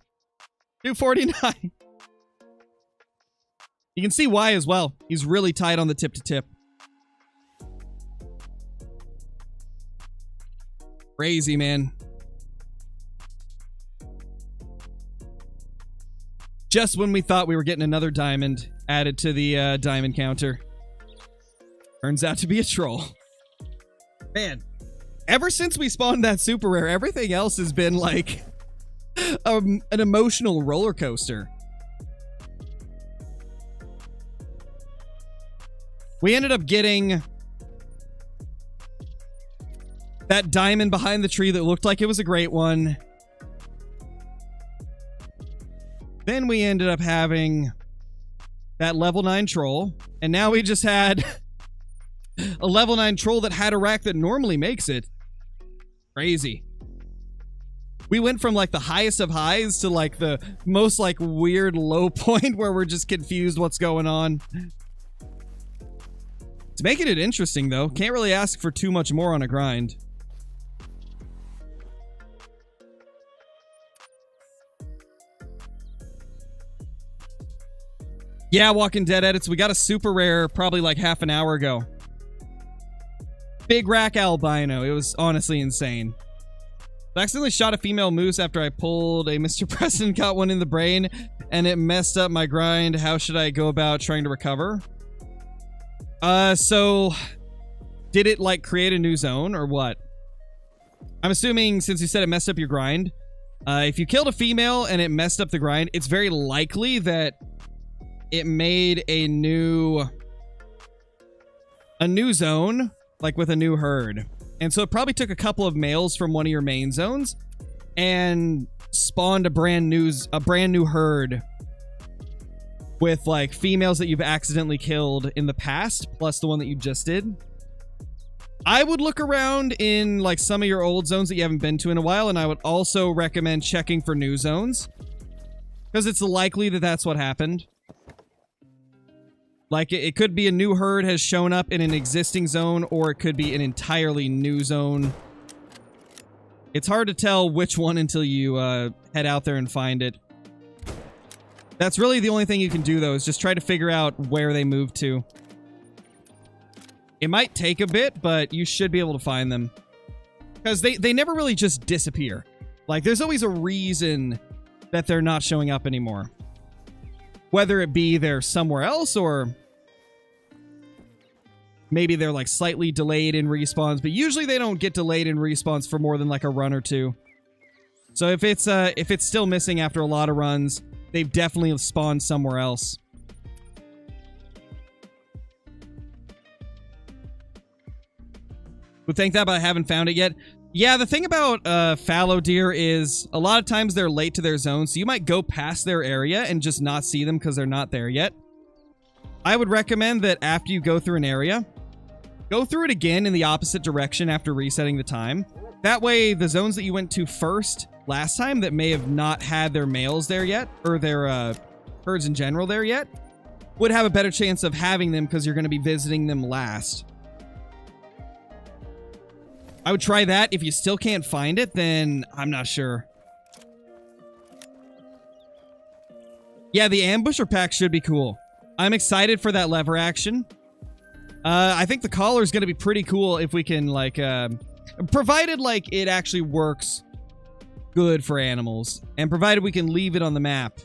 249. You can see why as well. He's really tight on the tip to tip. Crazy, man. Just when we thought we were getting another diamond added to the diamond counter. Turns out to be a troll. Man, ever since we spawned that super rare, everything else has been like an emotional roller coaster. We ended up getting that diamond behind the tree that looked like it was a great one. Then we ended up having that level 9 troll. And now we just had a level 9 troll that had a rack that normally makes it. Crazy. We went from like the highest of highs to like the most like weird low point where we're just confused what's going on. It's making it interesting though. Can't really ask for too much more on a grind. Yeah, Walking Dead edits. We got a super rare probably like half an hour ago. Big rack albino. It was honestly insane. I accidentally shot a female moose after I pulled a Mr. Preston, got one in the brain, and it messed up my grind. How should I go about trying to recover? So did it like create a new zone or what? I'm assuming since you said it messed up your grind, if you killed a female and it messed up the grind, it's very likely that it made a new zone, like with a new herd. And so it probably took a couple of males from one of your main zones and spawned a brand new herd with like females that you've accidentally killed in the past, plus the one that you just did. I would look around in like some of your old zones that you haven't been to in a while, and I would also recommend checking for new zones, because it's likely that that's what happened. Like, it could be a new herd has shown up in an existing zone, or it could be an entirely new zone. It's hard to tell which one until you head out there and find it. That's really the only thing you can do, though, is just try to figure out where they moved to. It might take a bit, but you should be able to find them. Because they never really just disappear. Like, there's always a reason that they're not showing up anymore. Whether it be they're somewhere else, or maybe they're like slightly delayed in respawns, but usually they don't get delayed in respawns for more than like a run or two. So if it's still missing after a lot of runs, they've definitely spawned somewhere else. Would think that, but I haven't found it yet. Yeah, the thing about fallow deer is a lot of times they're late to their zone, so you might go past their area and just not see them because they're not there yet. I would recommend that after you go through an area, go through it again in the opposite direction after resetting the time. That way, the zones that you went to first last time that may have not had their males there yet, or their herds in general there yet, would have a better chance of having them because you're going to be visiting them last. I would try that. If you still can't find it, then I'm not sure. Yeah, the ambusher pack should be cool. I'm excited for that lever action. I think the collar is going to be pretty cool if we can, like, provided, like, it actually works good for animals, and provided we can leave it on the map.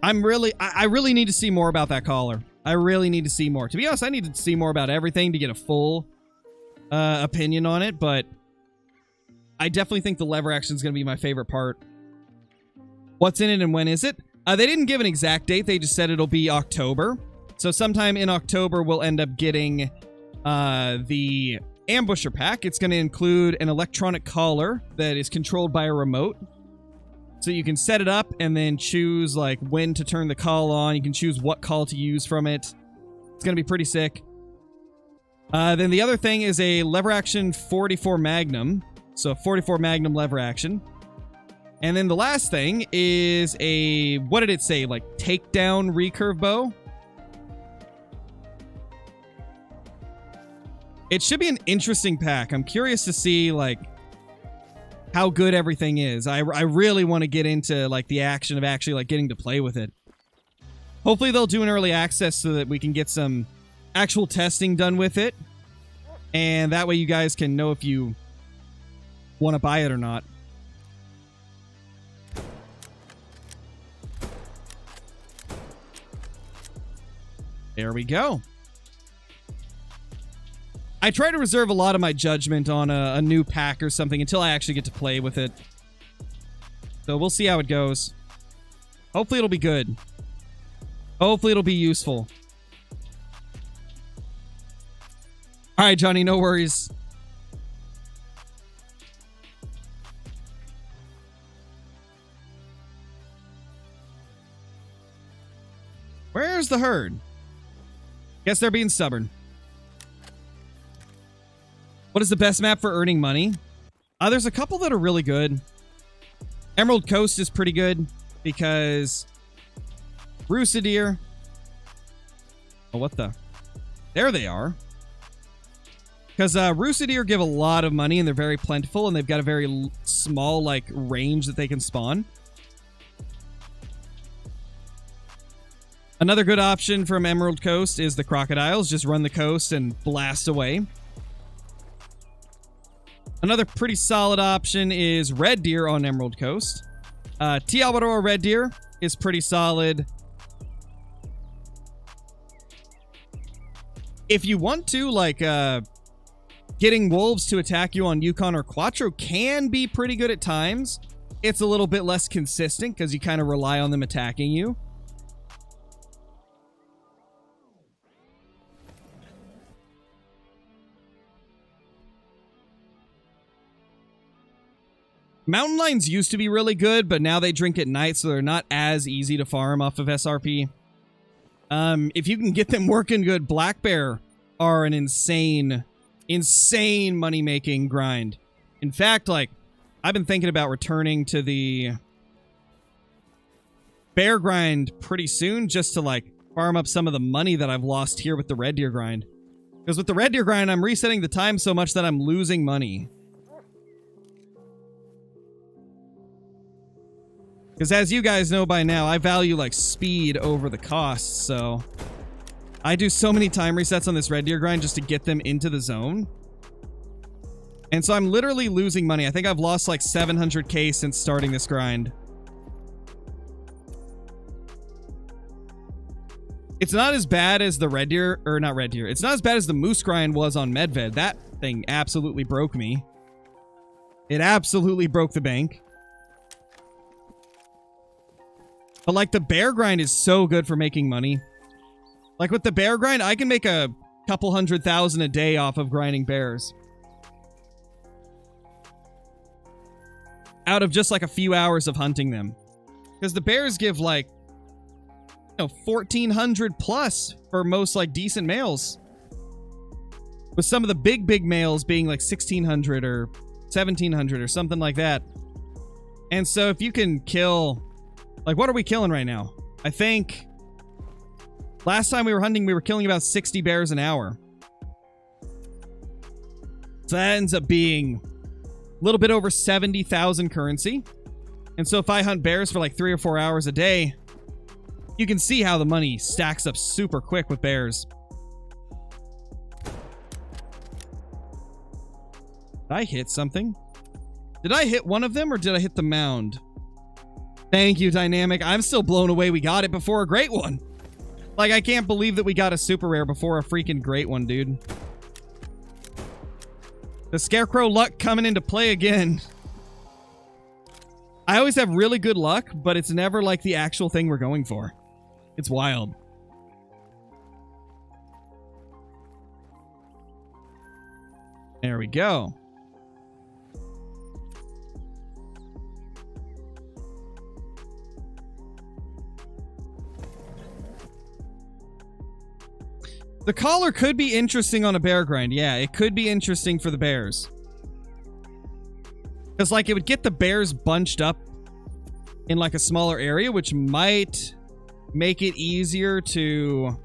I really need to see more about that collar. I really need to see more. To be honest, I need to see more about everything to get a full opinion on it, but I definitely think the lever action is going to be my favorite part. What's in it and when is it? They didn't give an exact date. They just said it'll be October. So sometime in October, we'll end up getting the ambusher pack. It's going to include an electronic collar that is controlled by a remote. So you can set it up and then choose like when to turn the call on. You can choose what call to use from it. It's going to be pretty sick. Then the other thing is a lever action 44 Magnum. So 44 Magnum lever action. And then the last thing is a, what did it say? Like takedown recurve bow. It should be an interesting pack. I'm curious to see like how good everything is. I really want to get into like the action of actually like getting to play with it. Hopefully they'll do an early access so that we can get some actual testing done with it. And that way you guys can know if you want to buy it or not. There we go. I try to reserve a lot of my judgment on a new pack or something until I actually get to play with it. So we'll see how it goes. Hopefully it'll be good. Hopefully it'll be useful. Alright, Johnny, no worries. Where's the herd? Guess they're being stubborn. What is the best map for earning money? There's a couple that are really good. Emerald Coast is pretty good because Rooster. Oh, what the? There they are. Because Rooster give a lot of money and they're very plentiful and they've got a very small like range that they can spawn. Another good option from Emerald Coast is the crocodiles. Just run the coast and blast away. Another pretty solid option is red deer on Emerald Coast. Tiawaroa red deer is pretty solid. If you want to, like, getting wolves to attack you on Yukon or Quattro can be pretty good at times. It's a little bit less consistent because you kind of rely on them attacking you. Mountain lions used to be really good, but now they drink at night, so they're not as easy to farm off of SRP. If you can get them working good, black bear are an insane money-making grind. In fact, like, I've been thinking about returning to the bear grind pretty soon just to, like, farm up some of the money that I've lost here with the red deer grind. Because with the red deer grind, I'm resetting the time so much that I'm losing money. Because as you guys know by now, I value, like, speed over the cost, so I do so many time resets on this red deer grind just to get them into the zone. And so I'm literally losing money. I think I've lost, like, 700k since starting this grind. It's not as bad as the red deer, or not red deer. It's not as bad as the moose grind was on Medved. That thing absolutely broke me. It absolutely broke the bank. But, like, the bear grind is so good for making money. Like, with the bear grind, I can make a couple 100,000 a day off of grinding bears. Out of just, like, a few hours of hunting them. Because the bears give, like, you know, 1,400 plus for most, like, decent males. With some of the big males being, like, 1,600 or 1,700 or something like that. And so if you can kill... Like, what are we killing right now? I think last time we were hunting, we were killing about 60 bears an hour. So that ends up being a little bit over 70,000 currency. And so if I hunt bears for like 3 or 4 hours a day, you can see how the money stacks up super quick with bears. Did I hit something? Did I hit one of them or did I hit the mound? Thank you, Dynamic. I'm still blown away we got it before a great one. Like, I can't believe that we got a super rare before a freaking great one, dude. The Scarecrow luck coming into play again. I always have really good luck, but it's never like the actual thing we're going for. It's wild. There we go. The collar could be interesting on a bear grind. Yeah, it could be interesting for the bears. Because, like, it would get the bears bunched up in, like, a smaller area, which might make it easier to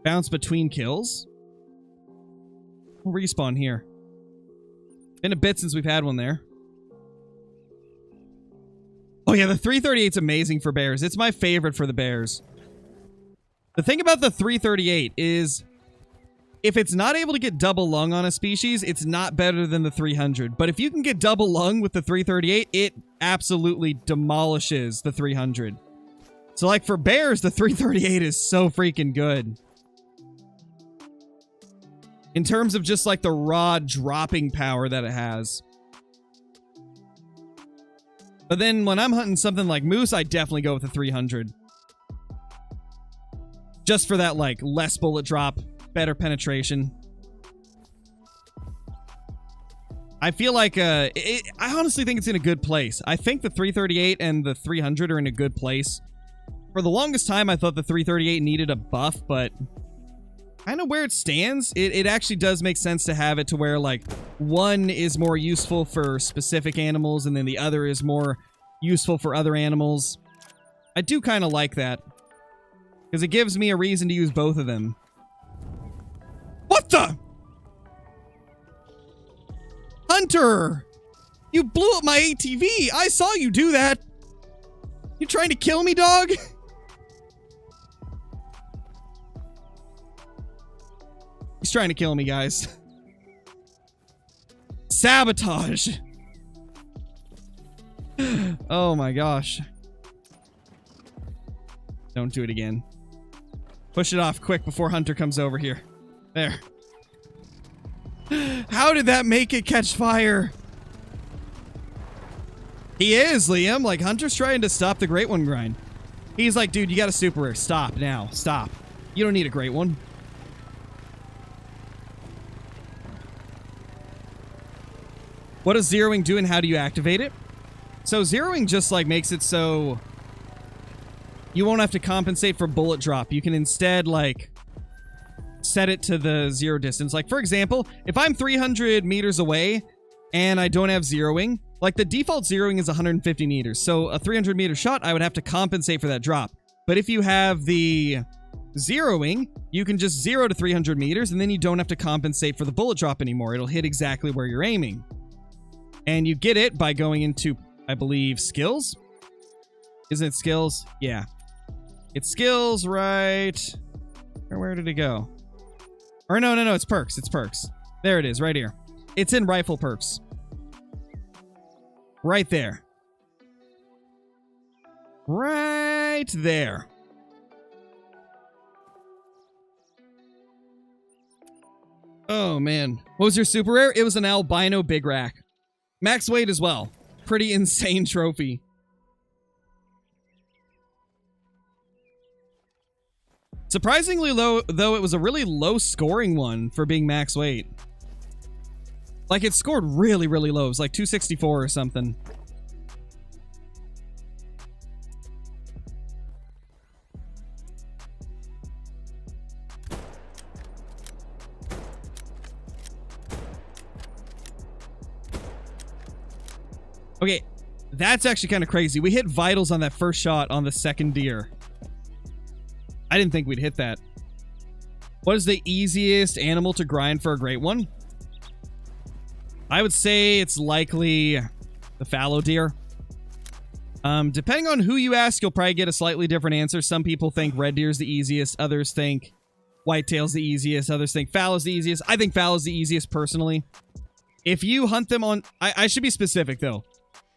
bounce between kills. We'll respawn here. Been a bit since we've had one there. Oh, yeah, the 338's amazing for bears. It's my favorite for the bears. The thing about the 338 is if it's not able to get double lung on a species, it's not better than the 300. But if you can get double lung with the 338, it absolutely demolishes the 300. So, like, for bears, the 338 is so freaking good. In terms of just, like, the raw dropping power that it has. But then when I'm hunting something like moose, I definitely go with the 300. Just for that, like, less bullet drop, better penetration. I feel like, I honestly think it's in a good place. I think the 338 and the 300 are in a good place. For the longest time, I thought the 338 needed a buff, but kind of where it stands. It actually does make sense to have it to where, like, one is more useful for specific animals and then the other is more useful for other animals. I do kind of like that, because it gives me a reason to use both of them. What the? Hunter! You blew up my ATV! I saw you do that! You trying to kill me, dog? He's trying to kill me, guys. Sabotage! Oh my gosh. Don't do it again. Push it off quick before Hunter comes over here. There. How did that make it catch fire? He is, Liam. Like, Hunter's trying to stop the Great One grind. He's like, dude, you got a super rare. Stop now. Stop. You don't need a Great One. What does zeroing do and how do you activate it? So zeroing just, like, makes it so you won't have to compensate for bullet drop. You can instead, like, set it to the zero distance. Like, for example, if I'm 300 meters away and I don't have zeroing, like, the default zeroing is 150 meters. So a 300 meter shot, I would have to compensate for that drop. But if you have the zeroing, you can just 0 to 300 meters and then you don't have to compensate for the bullet drop anymore. It'll hit exactly where you're aiming. And you get it by going into, I believe, skills? Isn't it skills? Yeah. It's skills, right? Or where did it go? Or no, it's perks. It's perks. There it is, right here. It's in rifle perks. Right there. Right there. Oh, man. What was your super rare? It was an albino big rack. Max weight as well. Pretty insane trophy. Surprisingly low, though, it was a really low scoring one for being max weight. Like, it scored really, really low. It was like 264 or something. Okay, that's actually kind of crazy. We hit vitals on that first shot on the second deer. I didn't think we'd hit that. What is the easiest animal to grind for a Great One? I would say it's likely the fallow deer. Depending on who you ask, you'll probably get a slightly different answer. Some people think red deer's the easiest. Others think whitetail's the easiest. Others think fallow's the easiest. I think fallow's the easiest, personally. If you hunt them on... I should be specific, though.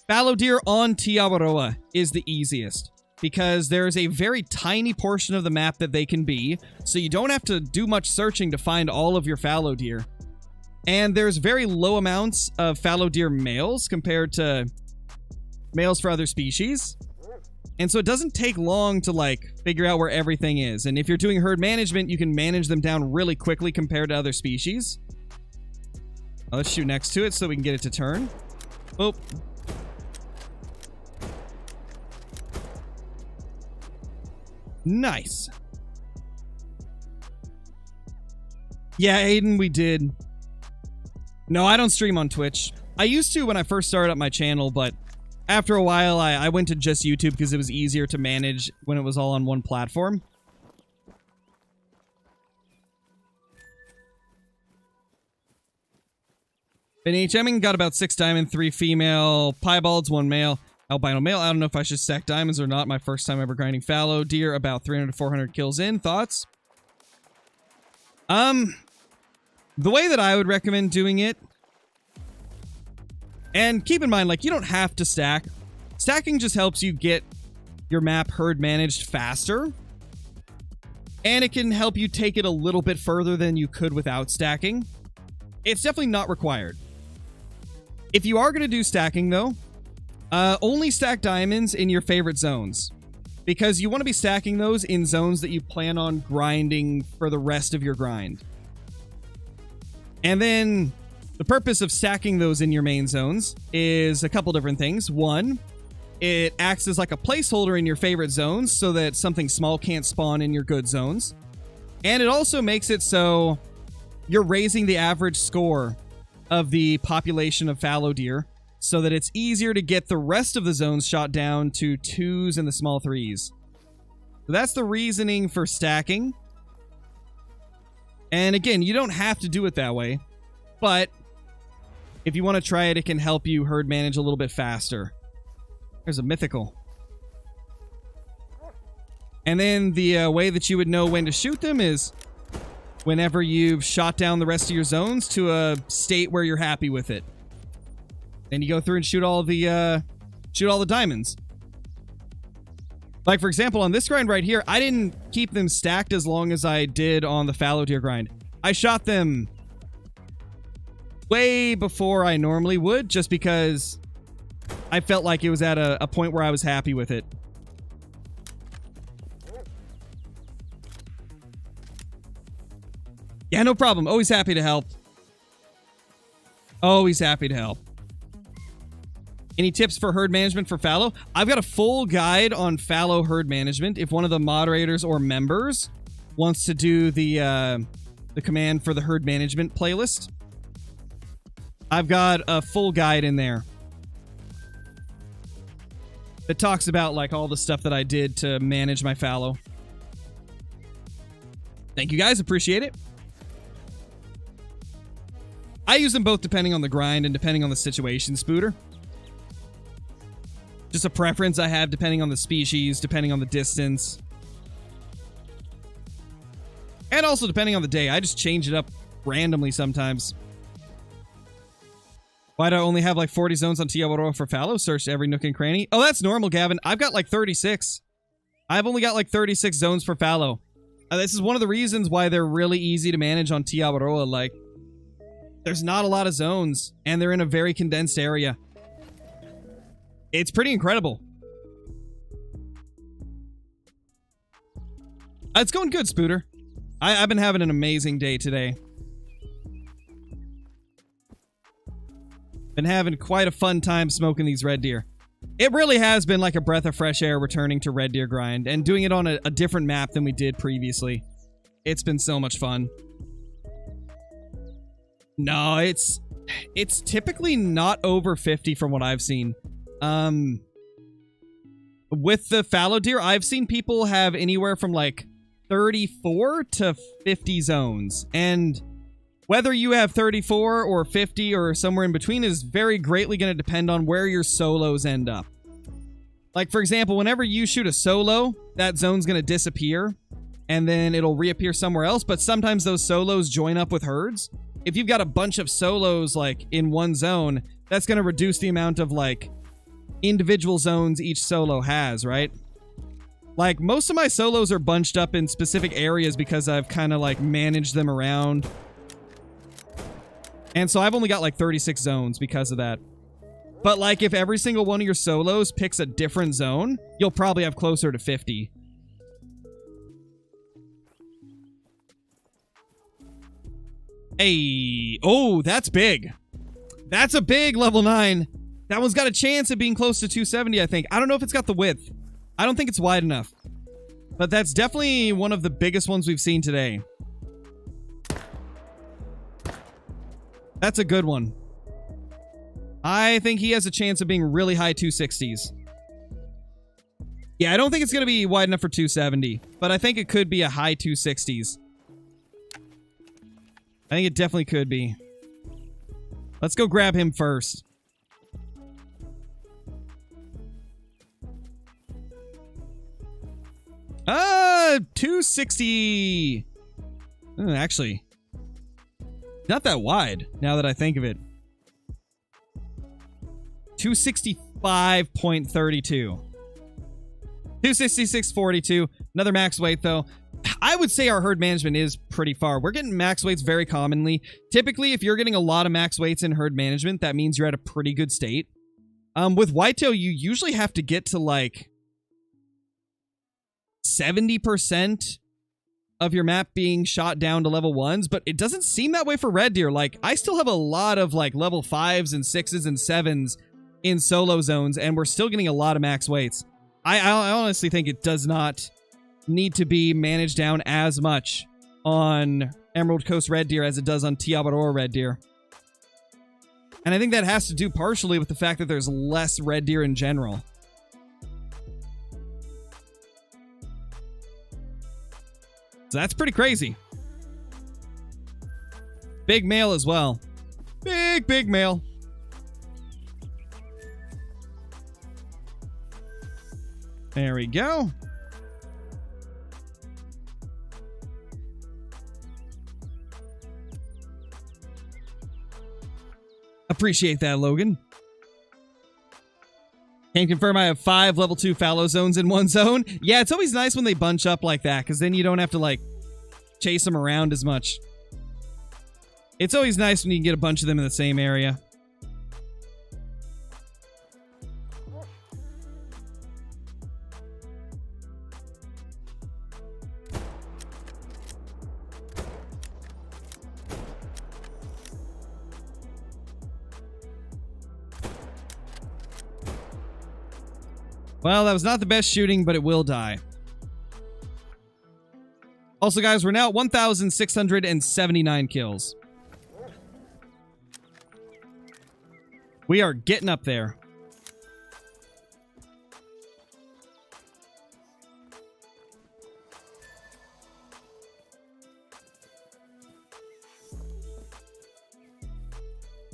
Fallow deer on Tiawaroa is the easiest, because there's a very tiny portion of the map that they can be, so you don't have to do much searching to find all of your fallow deer. And there's very low amounts of fallow deer males compared to males for other species. And so it doesn't take long to, like, figure out where everything is. And if you're doing herd management, you can manage them down really quickly compared to other species. Let's shoot next to it so we can get it to turn. Oh. Nice. Yeah, Aiden, we did. No, I don't stream on Twitch. I used to when I first started up my channel, but after a while, I went to just YouTube because it was easier to manage when it was all on one platform. Been HMing, got about 6 diamond, 3 female, piebalds, 1 male. Albino male. I don't know if I should stack diamonds or not. My first time ever grinding fallow deer. About 300 to 400 kills in. Thoughts? The way that I would recommend doing it, and keep in mind, like, you don't have to stack. Stacking just helps you get your map herd managed faster. And it can help you take it a little bit further than you could without stacking. It's definitely not required. If you are going to do stacking, though, only stack diamonds in your favorite zones, because you want to be stacking those in zones that you plan on grinding for the rest of your grind. And then the purpose of stacking those in your main zones is a couple different things. One, it acts as like a placeholder in your favorite zones so that something small can't spawn in your good zones. And it also makes it so you're raising the average score of the population of fallow deer so that it's easier to get the rest of the zones shot down to 2s and the small 3s. So that's the reasoning for stacking. And again, you don't have to do it that way, but if you want to try it, it can help you herd manage a little bit faster. There's a mythical. And then the way that you would know when to shoot them is whenever you've shot down the rest of your zones to a state where you're happy with it. Then you go through and shoot all the diamonds. Like, for example, on this grind right here, I didn't keep them stacked as long as I did on the fallow deer grind. I shot them way before I normally would, just because I felt like it was at a point where I was happy with it. Yeah, no problem. Always happy to help. Always happy to help. Any tips for herd management for fallow? I've got a full guide on fallow herd management. If one of the moderators or members wants to do the command for the herd management playlist, I've got a full guide in there that talks about like all the stuff that I did to manage my fallow. Thank you guys, appreciate it. I use them both depending on the grind and depending on the situation, Spooter. Just a preference I have depending on the species, depending on the distance. And also depending on the day. I just change it up randomly sometimes. Why do I only have like 40 zones on Tiawaroa for fallow? Search every nook and cranny. Oh, that's normal, Gavin. I've got like 36. I've only got like 36 zones for fallow. This is one of the reasons why they're really easy to manage on Tiawaroa. Like, there's not a lot of zones, and they're in a very condensed area. It's pretty incredible. It's going good, Spooter. I've been having an amazing day today. Been having quite a fun time smoking these red deer. It really has been like a breath of fresh air returning to red deer grind and doing it on a different map than we did previously. It's been so much fun. No, it's typically not over 50 from what I've seen. With the fallow deer, I've seen people have anywhere from like 34 to 50 zones. And whether you have 34 or 50 or somewhere in between is very greatly going to depend on where your solos end up. Like, for example, whenever you shoot a solo, that zone's going to disappear and then it'll reappear somewhere else. But sometimes those solos join up with herds. If you've got a bunch of solos like in one zone, that's going to reduce the amount of like individual zones each solo has, right? Like, most of my solos are bunched up in specific areas because I've kind of like managed them around. And so I've only got like 36 zones because of that. But like, if every single one of your solos picks a different zone, you'll probably have closer to 50. Hey, oh, that's big. That's a big level 9. That one's got a chance of being close to 270, I think. I don't know if it's got the width. I don't think it's wide enough. But that's definitely one of the biggest ones we've seen today. That's a good one. I think he has a chance of being really high 260s. Yeah, I don't think it's going to be wide enough for 270, but I think it could be a high 260s. I think it definitely could be. Let's go grab him first. Ah, 260. Actually, not that wide now that I think of it. 265.32. 266.42. Another max weight, though. I would say our herd management is pretty far. We're getting max weights very commonly. Typically, if you're getting a lot of max weights in herd management, that means you're at a pretty good state. With whitetail, you usually have to get to like 70% of your map being shot down to level 1s, but it doesn't seem that way for red deer. Like, I still have a lot of like level 5s and 6s and 7s in solo zones, and we're still getting a lot of max weights. I honestly think it does not need to be managed down as much on Emerald Coast red deer as it does on Tiabarora red deer. And I think that has to do partially with the fact that there's less red deer in general. So that's pretty crazy. Big male as well. Big male. There we go. Appreciate that, Logan. Can confirm I have 5 level 2 fallow zones in one zone. Yeah, it's always nice when they bunch up like that, because then you don't have to, like, chase them around as much. It's always nice when you can get a bunch of them in the same area. Well, that was not the best shooting, but it will die. Also, guys, we're now at 1,679 kills. We are getting up there.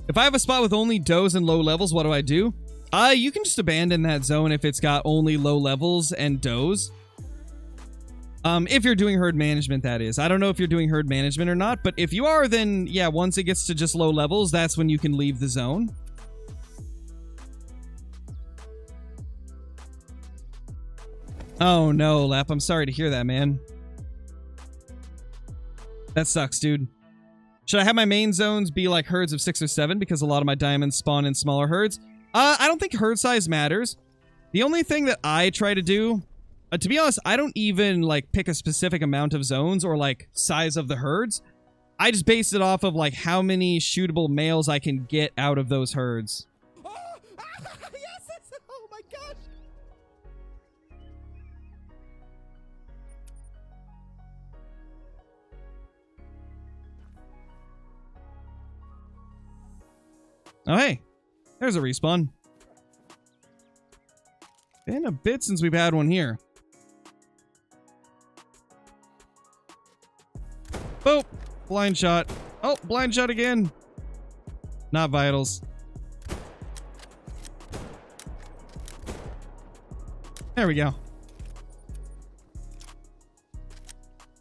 If I have a spot with only does and low levels, what do? You can just abandon that zone if it's got only low levels and does. If you're doing herd management, that is. I don't know if you're doing herd management or not, but if you are, then yeah, once it gets to just low levels, that's when you can leave the zone. Oh no, Lap, I'm sorry to hear that, man. That sucks, dude. Should I have my main zones be like herds of 6 or 7 because a lot of my diamonds spawn in smaller herds? I don't think herd size matters. The only thing that I try to do, to be honest, I don't even like pick a specific amount of zones or like size of the herds. I just base it off of like how many shootable males I can get out of those herds. Oh, yes, oh my gosh. Oh, hey. There's a respawn. Been a bit since we've had one here. Oh, blind shot. Oh, blind shot again. Not vitals. There we go.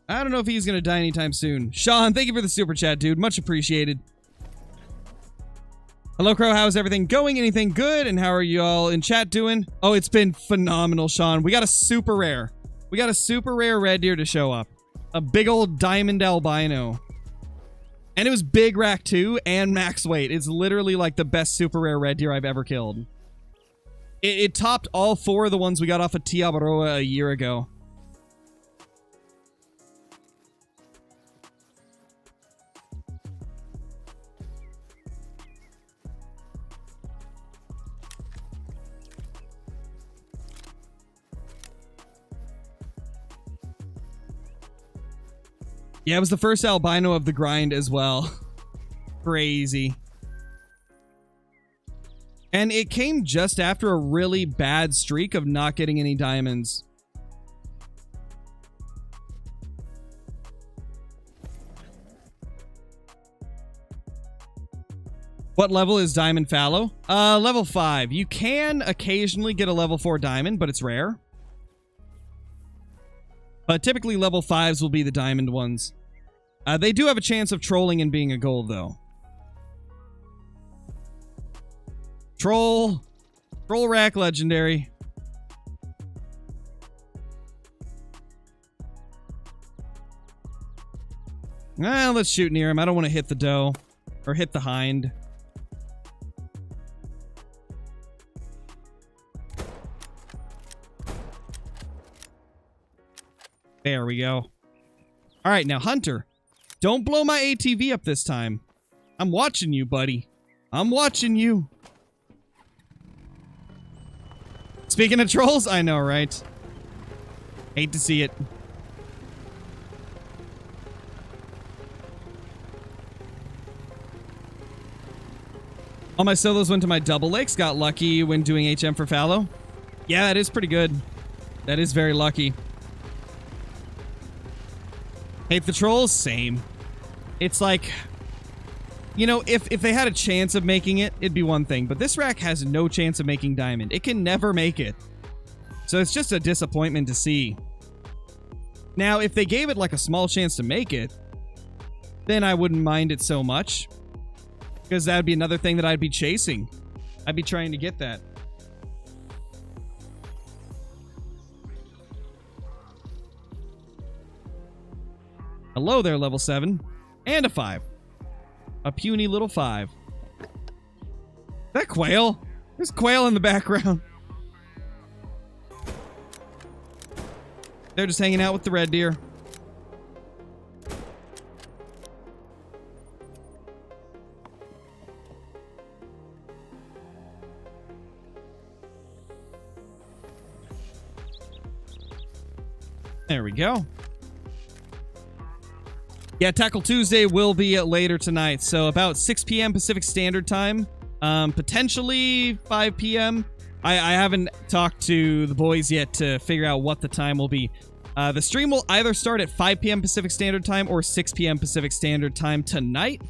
I don't know if he's going to die anytime soon. Sean, thank you for the super chat, dude. Much appreciated. Hello, Crow. How's everything going? Anything good? And how are you all in chat doing? Oh, it's been phenomenal, Sean. We got a super rare. We got a super rare red deer to show up. A big old diamond albino. And it was big rack too and max weight. It's literally like the best super rare red deer I've ever killed. It topped all 4 of the ones we got off of Tiabarora a year ago. Yeah, it was the first albino of the grind as well. Crazy. And it came just after a really bad streak of not getting any diamonds. What level is diamond fallow? Level 5. You can occasionally get a level 4 diamond, but it's rare. But typically level 5s will be the diamond ones. They do have a chance of trolling and being a gold, though. Troll rack legendary. Well, let's shoot near him. I don't want to hit the doe. Or hit the hind. There we go. Alright, now Hunter. Don't blow my ATV up this time. I'm watching you, buddy. I'm watching you. Speaking of trolls, I know, right? Hate to see it. All my solos went to my double lakes. Got lucky when doing HM for fallow. Yeah, that is pretty good. That is very lucky. Hate the trolls? Same. It's like, you know, if they had a chance of making it, it'd be one thing. But this rack has no chance of making diamond. It can never make it. So it's just a disappointment to see. Now, if they gave it like a small chance to make it, then I wouldn't mind it so much. Because that would be another thing that I'd be chasing. I'd be trying to get that. Hello there, level 7. And a 5. A puny little 5. Is that quail? There's quail in the background. They're just hanging out with the red deer. There we go. Yeah, Tackle Tuesday will be later tonight, so about 6 p.m. Pacific Standard Time, potentially 5 p.m. I haven't talked to the boys yet to figure out what the time will be. The stream will either start at 5 p.m. Pacific Standard Time or 6 p.m. Pacific Standard Time tonight.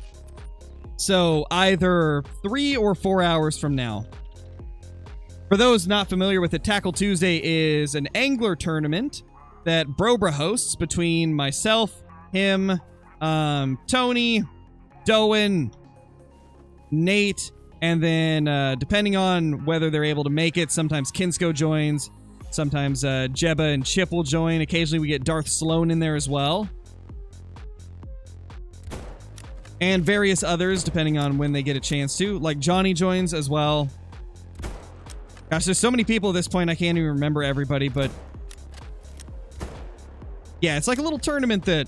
So either 3 or 4 hours from now. For those not familiar with it, Tackle Tuesday is an angler tournament that Brobra hosts between myself, him, Tony, Doan, Nate, and then depending on whether they're able to make it, sometimes Kinsko joins, sometimes Jebba and Chip will join. Occasionally we get Darth Sloan in there as well. And various others, depending on when they get a chance to. Like Johnny joins as well. Gosh, there's so many people at this point, I can't even remember everybody, but yeah, it's like a little tournament that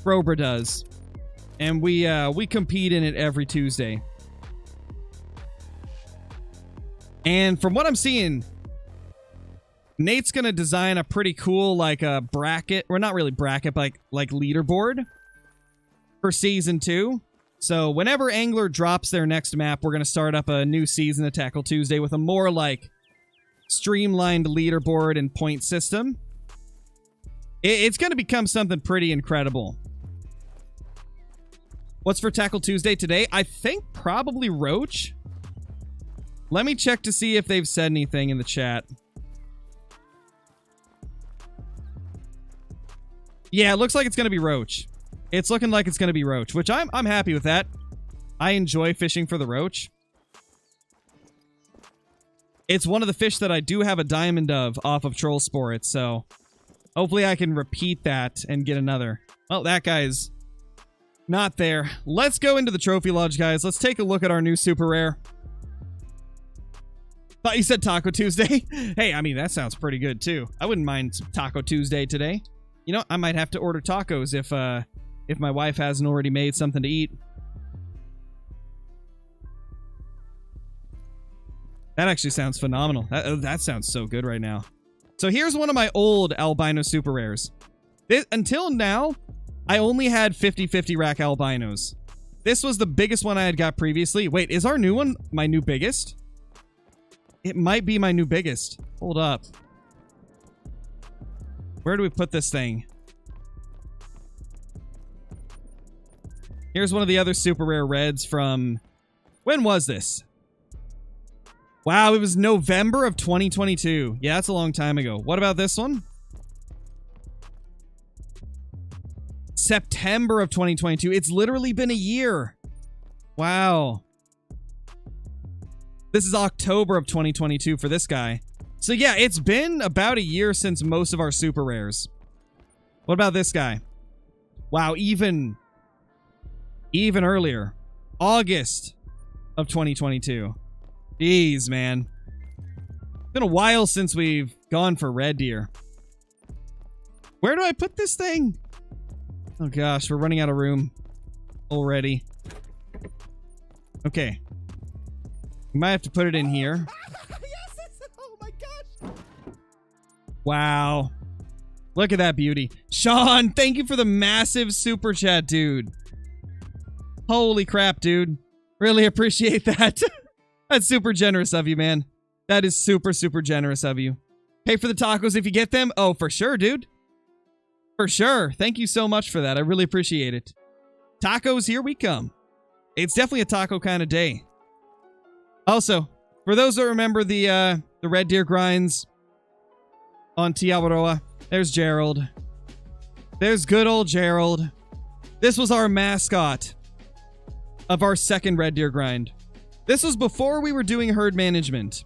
Brobra does. And we compete in it every Tuesday. And from what I'm seeing, Nate's gonna design a pretty cool like a bracket, or not really bracket, but like leaderboard for season 2. So whenever Angler drops their next map, we're gonna start up a new season of Tackle Tuesday with a more like streamlined leaderboard and point system. It's gonna become something pretty incredible. What's for Tackle Tuesday today? I think probably Roach. Let me check to see if they've said anything in the chat. Yeah, it looks like it's going to be Roach. It's looking like it's going to be Roach, which I'm happy with that. I enjoy fishing for the Roach. It's one of the fish that I do have a diamond of off of Troll Sport, so hopefully I can repeat that and get another. Oh, that guy's not there. Let's go into the Trophy Lodge, guys. Let's take a look at our new super rare. Thought you said Taco Tuesday. Hey, I mean, that sounds pretty good, too. I wouldn't mind some Taco Tuesday today. You know, I might have to order tacos if my wife hasn't already made something to eat. That actually sounds phenomenal. That sounds so good right now. So here's one of my old albino super rares. Until now, I only had 50-50 rack albinos. This was the biggest one I had got previously. Wait, is our new one my new biggest? It might be my new biggest. Hold up. Where do we put this thing? Here's one of the other super rare reds from... When was this? Wow, it was November of 2022. Yeah, that's a long time ago. What about this one? September of 2022. It's literally been a year. Wow. This is October of 2022 for this guy. So yeah, it's been about a year since most of our super rares. What about this guy? Wow, even earlier. August of 2022. Jeez, man. It's been a while since we've gone for red deer. Where do I put this thing? Oh gosh, we're running out of room already. Okay. We might have to put it in here. Yes, oh my gosh. Wow. Look at that beauty. Sean, thank you for the massive super chat, dude. Holy crap, dude. Really appreciate that. That's super generous of you, man. That is super, super generous of you. Pay for the tacos if you get them. Oh, for sure, dude. For sure. Thank you so much for that. I really appreciate it. Tacos, here we come. It's definitely a taco kind of day. Also, for those that remember the Red Deer grinds on Tiawaroa, there's Gerald. There's good old Gerald. This was our mascot of our second Red Deer grind. This was before we were doing herd management.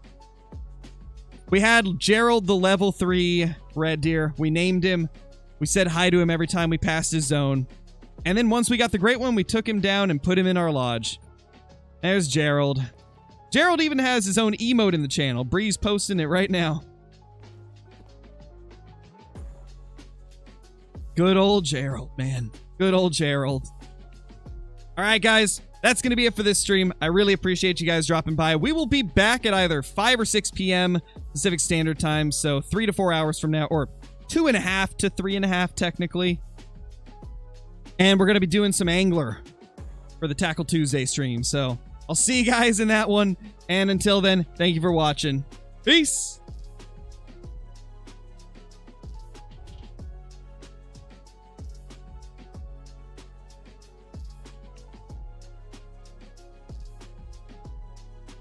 We had Gerald, the level 3 Red Deer. We named him. We said hi to him every time we passed his zone. And then once we got the great one, we took him down and put him in our lodge. There's Gerald. Gerald even has his own emote in the channel. Bree's posting it right now. Good old Gerald, man. Good old Gerald. All right, guys. That's going to be it for this stream. I really appreciate you guys dropping by. We will be back at either 5 or 6 p.m. Pacific Standard Time, so 3 to 4 hours from now, or 2.5 to 3.5 technically. And we're going to be doing some Angler for the Tackle Tuesday stream, so I'll see you guys in that one. And until then, thank you for watching. Peace!